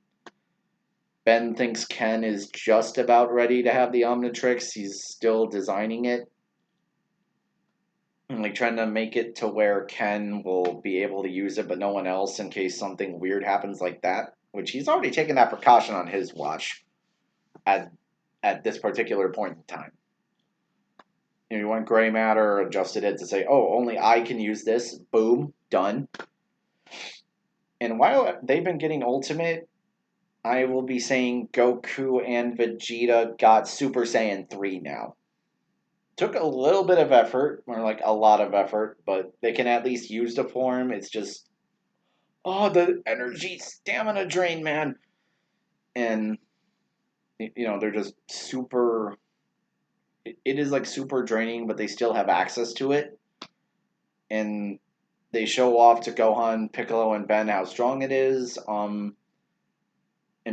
Ben thinks Ken is just about ready to have the Omnitrix. He's still designing it. And like trying to make it to where Ken will be able to use it, but no one else in case something weird happens like that. Which he's already taken that precaution on his watch at this particular point in time. He went gray matter, adjusted it to say, "Oh, only I can use this." Boom, done. And while they've been getting Ultimate, I will be saying Goku and Vegeta got Super Saiyan 3 now. Took a little bit of effort, or like a lot of effort, but they can at least use the form. It's just, the energy stamina drain, man. And, they're just super. It is like super draining, but they still have access to it. And they show off to Gohan, Piccolo, and Ben how strong it is. And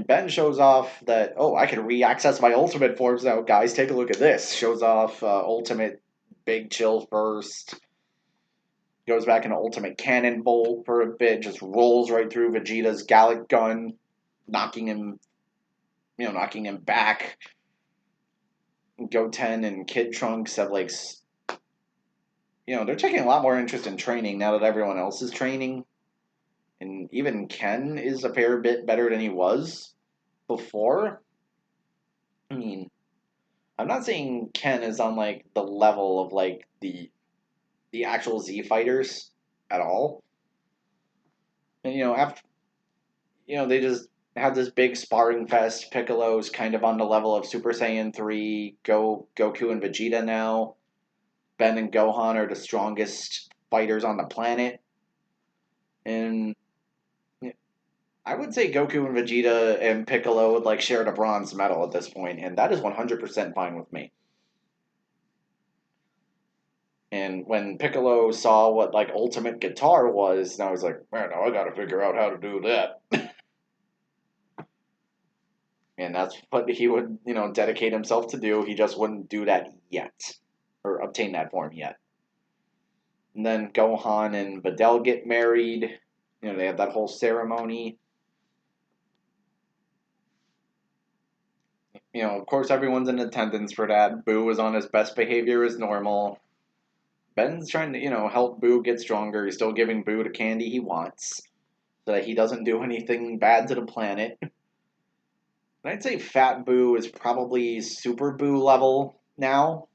Ben shows off that, I can re-access my ultimate forms now, guys. Take a look at this. Shows off ultimate big chill burst. Goes back into ultimate cannon bolt for a bit. Just rolls right through Vegeta's Gallic gun, knocking him back. Goten and Kid Trunks have they're taking a lot more interest in training now that everyone else is training. And even Ken is a fair bit better than he was before. I mean, I'm not saying Ken is on like the level of like the actual Z fighters at all. And after they just had this big sparring fest. Piccolo's kind of on the level of Super Saiyan 3, Goku and Vegeta now. Ben and Gohan are the strongest fighters on the planet. And I would say Goku and Vegeta and Piccolo would like share the bronze medal at this point, and that is 100% fine with me. And when Piccolo saw what like ultimate guitar was, now he's like, man, now I got to figure out how to do that. And that's what he would, dedicate himself to do. He just wouldn't do that yet, or obtain that form yet. And then Gohan and Videl get married. They have that whole ceremony. Of course, everyone's in attendance for that. Boo is on his best behavior as normal. Ben's trying to, help Boo get stronger. He's still giving Boo the candy he wants so that he doesn't do anything bad to the planet. I'd say Fat Buu is probably Super Buu level now,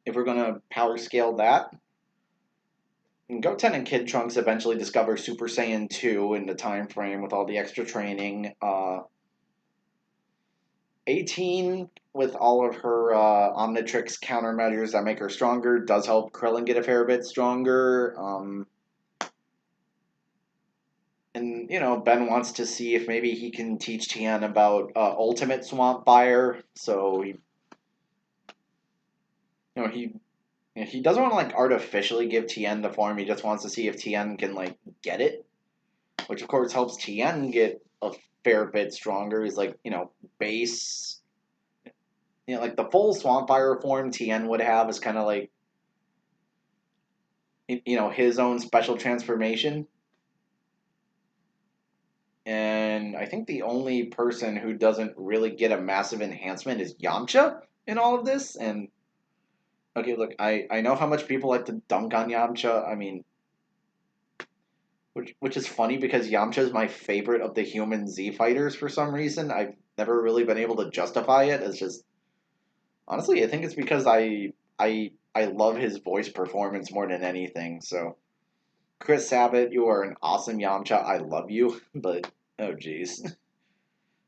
if we're gonna power scale that. And Goten and Kid Trunks eventually discover Super Saiyan 2 in the time frame with all the extra training. 18, with all of her Omnitrix countermeasures that make her stronger, does help Krillin get a fair bit stronger. And, Ben wants to see if maybe he can teach Tien about Ultimate Swamp Fire. So he doesn't want to like artificially give Tien the form. He just wants to see if Tien can like get it, which of course helps Tien get a fair bit stronger. He's like base. Like the full Swamp Fire form Tien would have is kind of like his own special transformation. And I think the only person who doesn't really get a massive enhancement is Yamcha in all of this. And okay, look, I know how much people like to dunk on Yamcha. I mean, which is funny because Yamcha is my favorite of the human Z fighters for some reason. I've never really been able to justify it. It's just honestly, I think it's because I love his voice performance more than anything. So Chris Sabat, you are an awesome Yamcha. I love you, but oh jeez.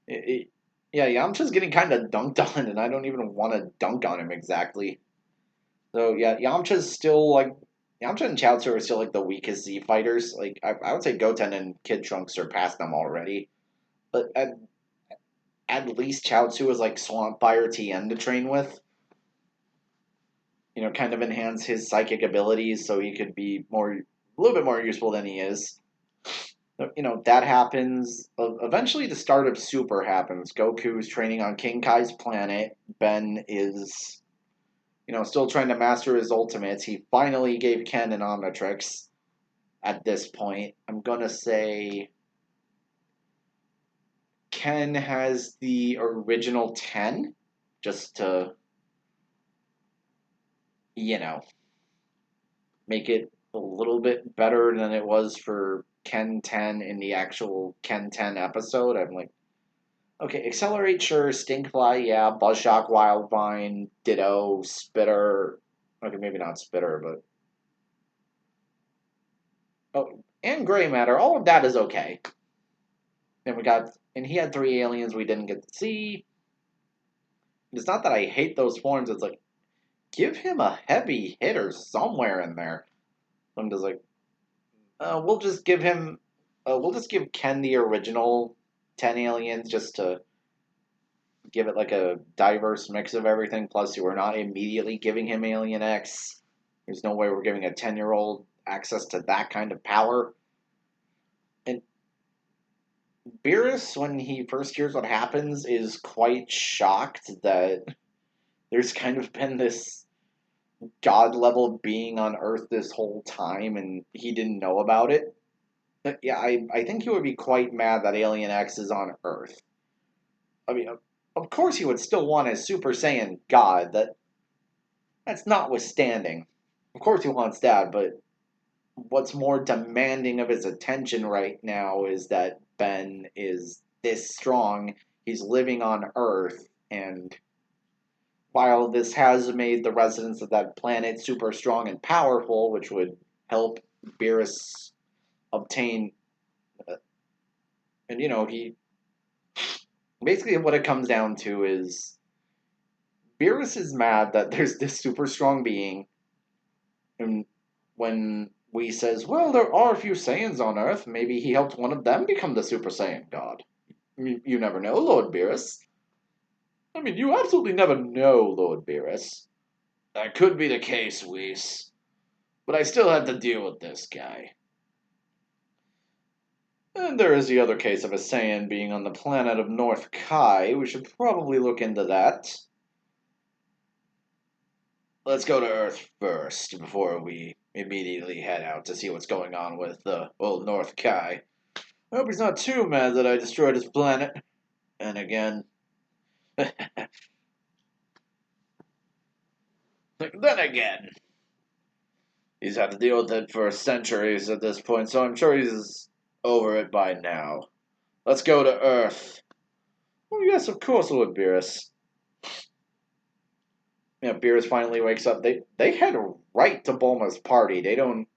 Yeah, Yamcha's getting kind of dunked on, and I don't even want to dunk on him exactly. So yeah, Yamcha's still like Yamcha and Chaozu are still like the weakest Z fighters. Like I would say Goten and Kid Trunks surpassed them already, but at least Chaozu is like Swamp Fire Tien to train with. Kind of enhance his psychic abilities so he could be a little bit more useful than he is. That happens. Eventually, the start of Super happens. Goku's training on King Kai's planet. Ben is, still trying to master his ultimates. He finally gave Ken an Omnitrix at this point. I'm going to say Ken has the original 10, just to, make it a little bit better than it was for Ken 10 in the actual Ken 10 episode. I'm like, okay, Accelerate, sure, Stinkfly, yeah, Buzzshock, Wildvine, Ditto, Spitter. Okay, maybe not Spitter, but and Gray Matter. All of that is okay. And he had 3 aliens we didn't get to see. It's not that I hate those forms. It's like, give him a heavy hitter somewhere in there. I'm just like, we'll just give him, we'll just give Ken the original 10 aliens just to give it like a diverse mix of everything. Plus, we're not immediately giving him Alien X. There's no way we're giving a 10-year-old access to that kind of power. And Beerus, when he first hears what happens, is quite shocked that there's kind of been this god-level being on Earth this whole time and he didn't know about it. But yeah, I think he would be quite mad that Alien X is on Earth. I mean, of course he would still want his Super Saiyan God. That's notwithstanding. Of course he wants that, but what's more demanding of his attention right now is that Ben is this strong. He's living on Earth, and while this has made the residents of that planet super strong and powerful, which would help Beerus obtain, and he basically what it comes down to is Beerus is mad that there's this super strong being, and when Whis says, well, there are a few Saiyans on Earth, maybe he helped one of them become the Super Saiyan God. You never know, Lord Beerus. I mean, you absolutely never know, Lord Beerus. That could be the case, Whis, but I still have to deal with this guy. And there is the other case of a Saiyan being on the planet of North Kai. We should probably look into that. Let's go to Earth first before we immediately head out to see what's going on with old North Kai. I hope he's not too mad that I destroyed his planet. And again, then again, he's had to deal with it for centuries at this point, so I'm sure he's over it by now. Let's go to Earth. Oh yes, of course, Lord Beerus. Beerus finally wakes up. They head right to Bulma's party. They don't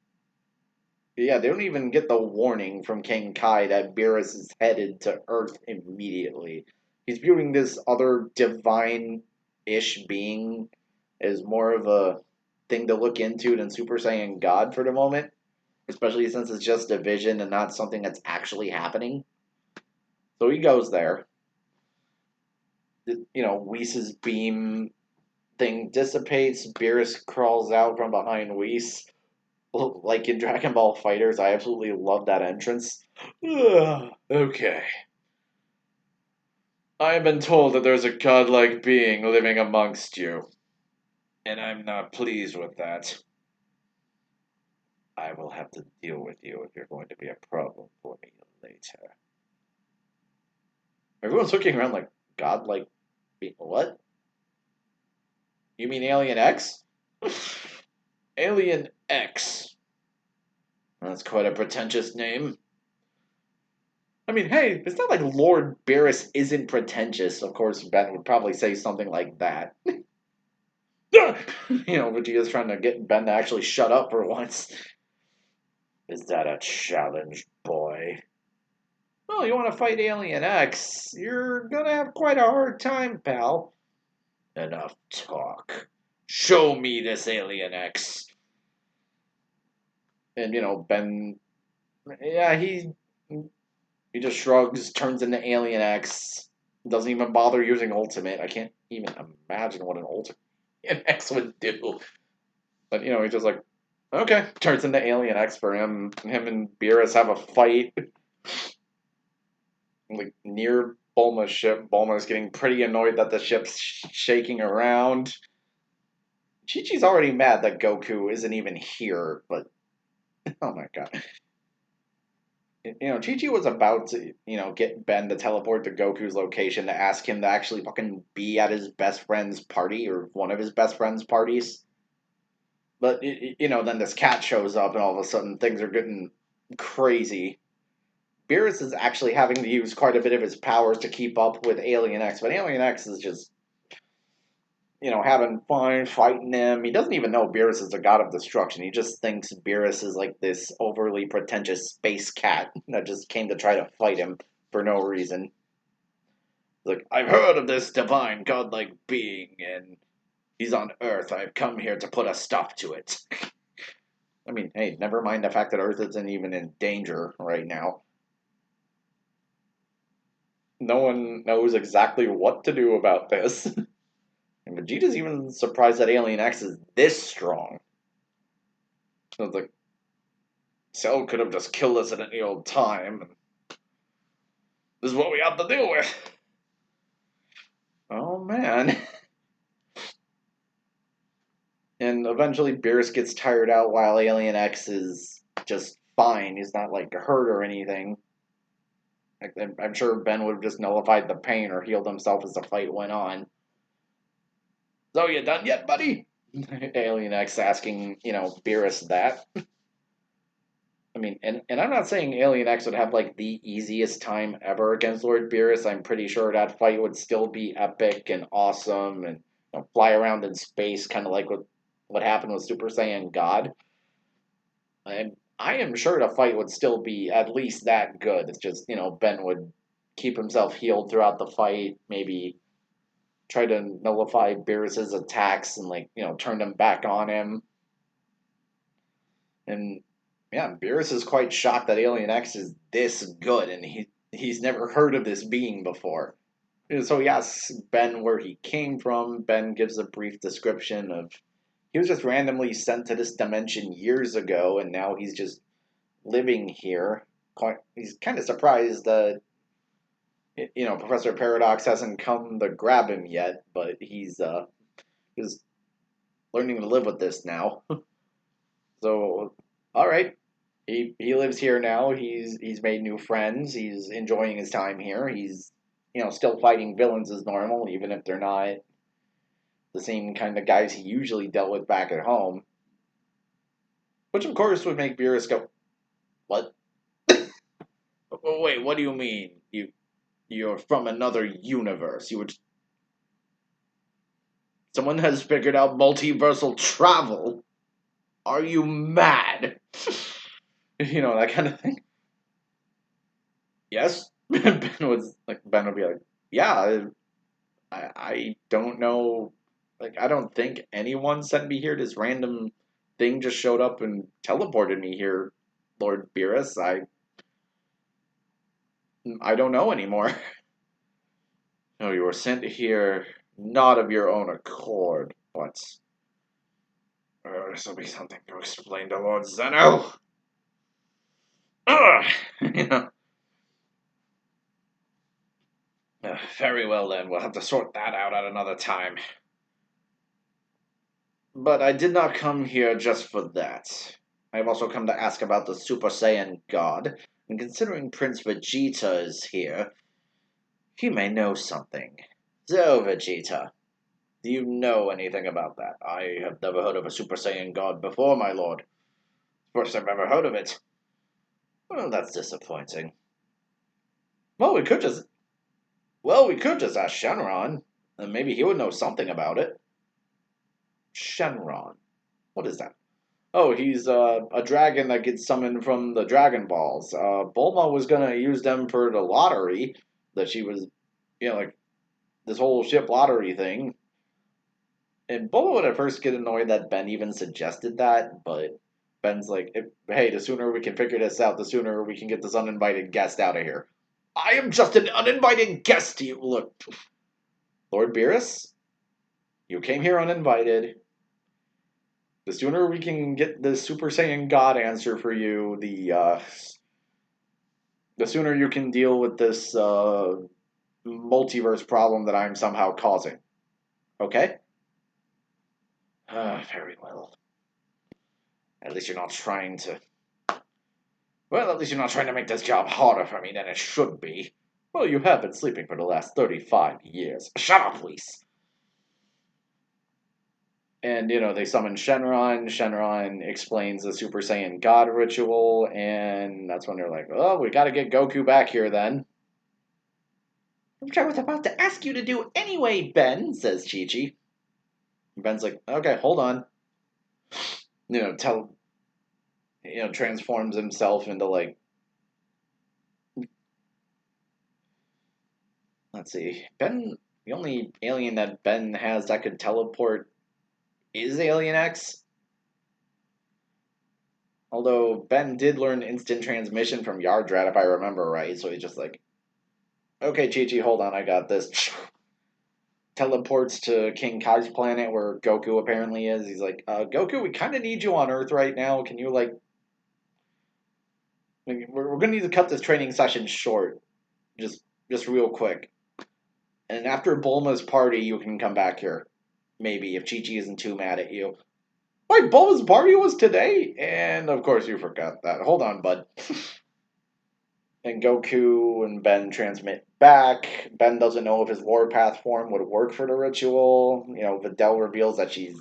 even get the warning from King Kai that Beerus is headed to Earth immediately. He's viewing this other divine-ish being as more of a thing to look into than Super Saiyan God for the moment, especially since it's just a vision and not something that's actually happening. So he goes there. Whis' beam thing dissipates. Beerus crawls out from behind Whis. Like in Dragon Ball Fighters, I absolutely love that entrance. Okay. I have been told that there's a godlike being living amongst you, and I'm not pleased with that. I will have to deal with you if you're going to be a problem for me later. Everyone's looking around like, godlike being. What? You mean Alien X? Alien X. That's quite a pretentious name. I mean, hey, it's not like Lord Beerus isn't pretentious. Of course, Ben would probably say something like that. Vegeta's trying to get Ben to actually shut up for once. Is that a challenge, boy? Well, you want to fight Alien X? You're gonna have quite a hard time, pal. Enough talk. Show me this Alien X. And Ben, yeah, he just shrugs, turns into Alien X, doesn't even bother using Ultimate. I can't even imagine what an Ultimate X would do. But he's just like, okay, turns into Alien X for him. Him and Beerus have a fight, like near Bulma's ship. Bulma's getting pretty annoyed that the ship's shaking around. Chi-Chi's already mad that Goku isn't even here, but oh my god. Chi-Chi was about to, get Ben to teleport to Goku's location to ask him to actually fucking be at his best friend's party or one of his best friend's parties. But, then this cat shows up and all of a sudden things are getting crazy. Beerus is actually having to use quite a bit of his powers to keep up with Alien X, but Alien X is just, having fun, fighting him. He doesn't even know Beerus is a god of destruction. He just thinks Beerus is like this overly pretentious space cat that just came to try to fight him for no reason. Like, I've heard of this divine godlike being, and he's on Earth. I've come here to put a stop to it. I mean, hey, never mind the fact that Earth isn't even in danger right now. No one knows exactly what to do about this. And Vegeta's even surprised that Alien X is this strong. So it's like, Cell could have just killed us at any old time. And this is what we have to deal with. Oh, man. And eventually Beerus gets tired out while Alien X is just fine. He's not, like, hurt or anything. I'm sure Ben would have just nullified the pain or healed himself as the fight went on. So, you done yet, buddy? Alien X asking, Beerus that. I mean, and I'm not saying Alien X would have, like, the easiest time ever against Lord Beerus. I'm pretty sure that fight would still be epic and awesome and fly around in space, kind of like what happened with Super Saiyan God. And I am sure the fight would still be at least that good. It's just, Ben would keep himself healed throughout the fight, maybe try to nullify Beerus's attacks and, like, turn them back on him. And yeah, Beerus is quite shocked that Alien X is this good, and he's never heard of this being before. And so he asks Ben where he came from. Ben gives a brief description of he was just randomly sent to this dimension years ago, and now he's just living here. He's kind of surprised that Professor Paradox hasn't come to grab him yet, but he's learning to live with this now. So, all right, he lives here now. He's made new friends. He's enjoying his time here. He's still fighting villains as normal, even if they're not the same kind of guys he usually dealt with back at home. Which of course would make Beerus go, "What? Oh, wait, what do you mean? You're from another universe. Someone has figured out multiversal travel. Are you mad? That kind of thing. Yes. Ben would be like, yeah, I don't know. Like, I don't think anyone sent me here. This random thing just showed up and teleported me here, Lord Beerus. I don't know anymore. No, you were sent here not of your own accord, but this will be something to explain to Lord Zeno. Ugh! you know. Very well then, we'll have to sort that out at another time. But I did not come here just for that. I have also come to ask about the Super Saiyan God, and considering Prince Vegeta is here, he may know something. So, Vegeta, do you know anything about that? I have never heard of a Super Saiyan God before, my lord. First I've ever heard of it. Well, that's disappointing. Well, we could just ask Shenron, and maybe he would know something about it. Shenron. What is that? Oh, he's a dragon that gets summoned from the Dragon Balls. Bulma was gonna use them for the lottery that she was, like this whole ship lottery thing. And Bulma would at first get annoyed that Ben even suggested that, but Ben's like, "Hey, the sooner we can figure this out, the sooner we can get this uninvited guest out of here." I am just an uninvited guest to you. Look, Lord Beerus, you came here uninvited. The sooner we can get the Super Saiyan God answer for you, the sooner you can deal with this multiverse problem that I'm somehow causing. Okay? Very well. At least you're not trying to. Well, at least you're not trying to make this job harder for me than it should be. Well, you have been sleeping for the last 35 years. Shut up, please. And, they summon Shenron. Shenron explains the Super Saiyan God ritual, and that's when they're like, oh, we gotta get Goku back here then. Which I was about to ask you to do anyway, Ben, says Chi-Chi. Ben's like, okay, hold on. Tell transforms himself into like, let's see, Ben. The only alien that Ben has that could teleport is Alien X. Although Ben did learn instant transmission from Yardrat, if I remember right, so he's just like, okay, Chi-Chi, hold on, I got this. Teleports to King Kai's planet where Goku apparently is. He's like, Goku, we kind of need you on Earth right now. Can you we're gonna need to cut this training session short, just real quick. And after Bulma's party, you can come back here. Maybe, if Chi-Chi isn't too mad at you. Wait, Bulma's party was today? And of course you forgot that. Hold on, bud. And Goku and Ben transmit back. Ben doesn't know if his Warpath form would work for the ritual. Videl reveals that she's.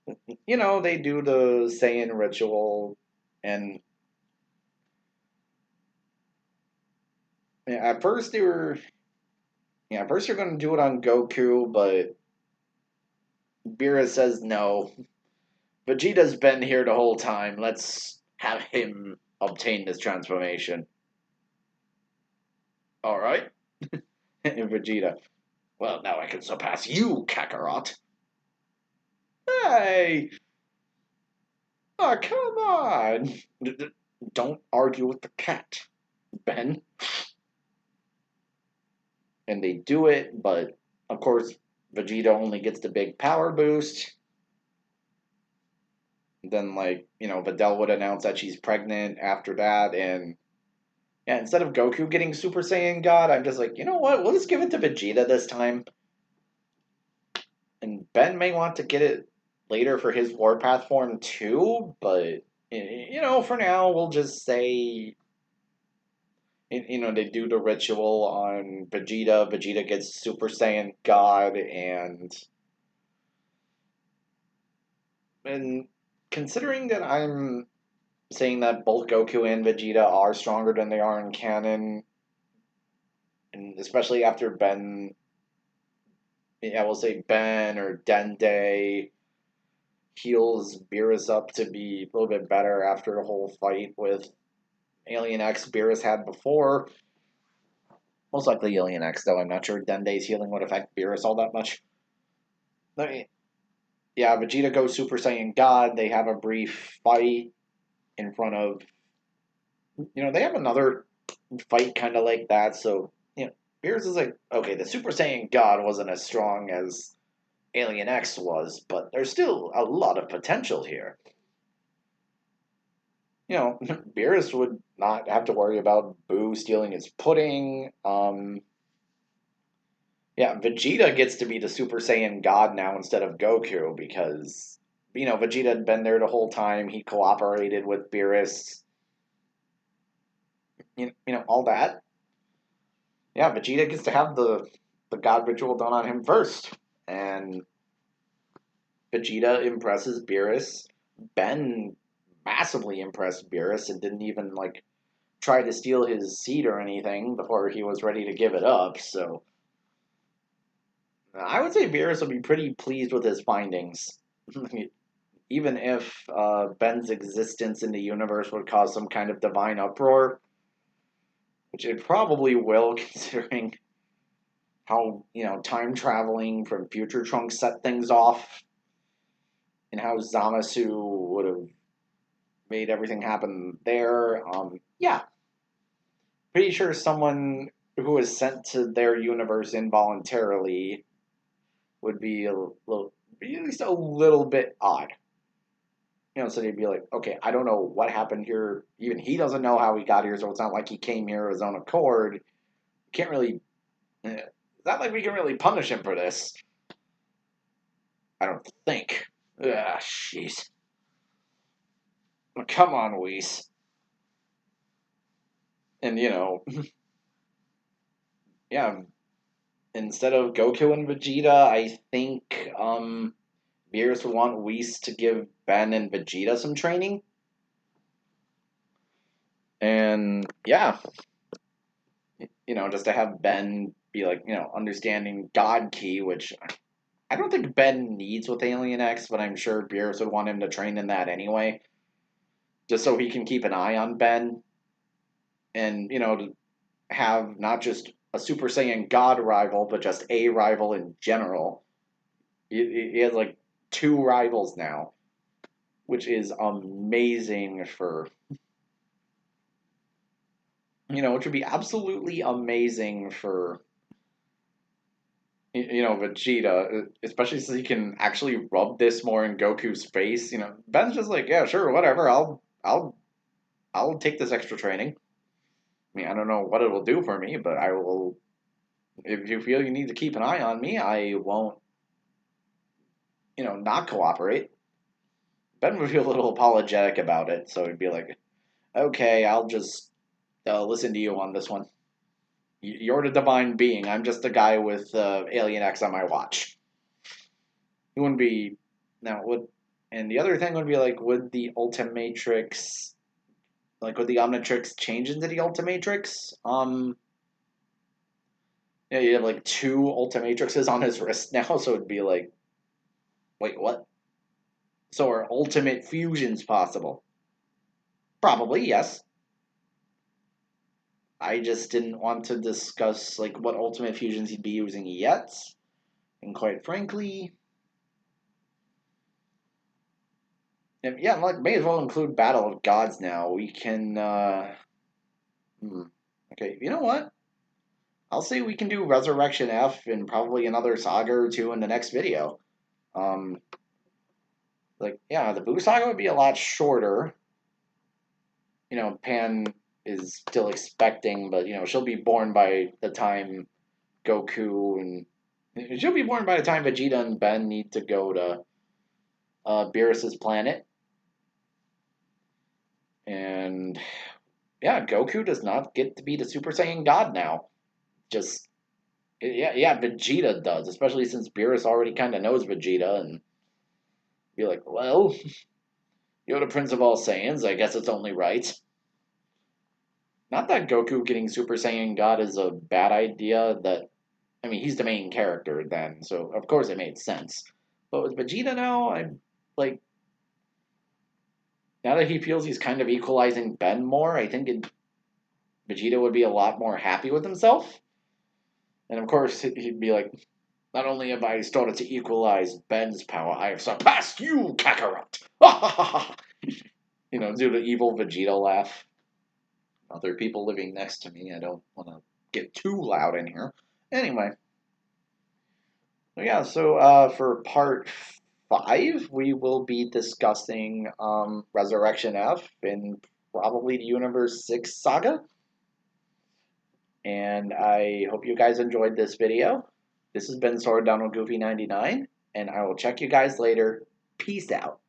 They do the Saiyan ritual. And at first they were. Yeah, at first they're going to do it on Goku, but Beerus says no. Vegeta's been here the whole time. Let's have him obtain this transformation. Alright. And Vegeta. Well, now I can surpass you, Kakarot. Hey! Oh, come on! Don't argue with the cat, Ben. And they do it, but of course, Vegeta only gets the big power boost. Then, Videl would announce that she's pregnant after that, and yeah, instead of Goku getting Super Saiyan God, I'm just like, you know what? We'll just give it to Vegeta this time. And Ben may want to get it later for his Warpath form too, but for now, we'll just say, they do the ritual on Vegeta. Vegeta gets Super Saiyan God, and considering that I'm saying that both Goku and Vegeta are stronger than they are in canon, and especially after Ben, I will say Ben or Dende heals Beerus up to be a little bit better after the whole fight with Alien X Beerus had before. Most likely Alien X, though. I'm not sure Dende's healing would affect Beerus all that much. I mean, yeah, Vegeta goes Super Saiyan God. They have a brief fight in front of. They have another fight kind of like that. So, Beerus is like, okay, the Super Saiyan God wasn't as strong as Alien X was, but there's still a lot of potential here. Beerus would not have to worry about Buu stealing his pudding. Yeah, Vegeta gets to be the Super Saiyan God now instead of Goku because, Vegeta had been there the whole time. He cooperated with Beerus. All that. Yeah, Vegeta gets to have the God ritual done on him first. And Vegeta impresses Beerus. Ben massively impressed Beerus and didn't even, try to steal his seed or anything before he was ready to give it up. So I would say Beerus would be pretty pleased with his findings. Even if Ben's existence in the universe would cause some kind of divine uproar, which it probably will, considering how, time traveling from future Trunks set things off, and how Zamasu would have made everything happen there. Yeah, pretty sure someone who was sent to their universe involuntarily would be be at least a little bit odd. So they'd be like, okay, I don't know what happened here. Even he doesn't know how he got here, so it's not like he came here of his own accord. Can't really. It's not like we can really punish him for this. I don't think. Ah, jeez. Come on, Whis. And yeah. Instead of Goku and Vegeta, I think Beerus would want Whis to give Ben and Vegeta some training. And yeah, just to have Ben be like, understanding God Key, which I don't think Ben needs with Alien X, but I'm sure Beerus would want him to train in that anyway, just so he can keep an eye on Ben, and to have not just a Super Saiyan God rival, but just a rival in general. He has like two rivals now, which is amazing for. Which would be absolutely amazing for Vegeta, especially since he can actually rub this more in Goku's face. Ben's just like, yeah, sure, whatever. I'll take this extra training. I mean, I don't know what it will do for me, but I will. If you feel you need to keep an eye on me, I won't, not cooperate. Ben would feel a little apologetic about it, so he'd be like, okay, I'll just listen to you on this one. You're the divine being. I'm just a guy with Alien X on my watch. He wouldn't be now. And the other thing would be like, would the Ultimatrix, would the Omnitrix change into the Ultimatrix? Yeah, you have like two Ultimatrixes on his wrist now, so it'd be like, wait, what? So are ultimate fusions possible? Probably, yes. I just didn't want to discuss what ultimate fusions he'd be using yet. And quite frankly, yeah, may as well include Battle of Gods now. We can okay, you know what? I'll say we can do Resurrection F and probably another saga or two in the next video. Um yeah, the Buu Saga would be a lot shorter. Pan is still expecting, but she'll be born by the time Goku and she'll be born by the time Vegeta and Ben need to go to Beerus's planet. And yeah, Goku does not get to be the Super Saiyan God now. Just yeah, Vegeta does, especially since Beerus already kind of knows Vegeta and be like, well, you're the Prince of all Saiyans. I guess it's only right. Not that Goku getting Super Saiyan God is a bad idea. I mean, he's the main character then, so of course it made sense. But with Vegeta now, I'm like, now that he feels he's kind of equalizing Ben more, I think Vegeta would be a lot more happy with himself. And of course, he'd be like, not only have I started to equalize Ben's power, I have surpassed you, Kakarot! Do the evil Vegeta laugh. Other people living next to me, I don't want to get too loud in here. Anyway, yeah, so for part 5, we will be discussing Resurrection F in probably the Universe 6 saga. And I hope you guys enjoyed this video. This has been Sword Down with Goofy 99, and I will check you guys later. Peace out.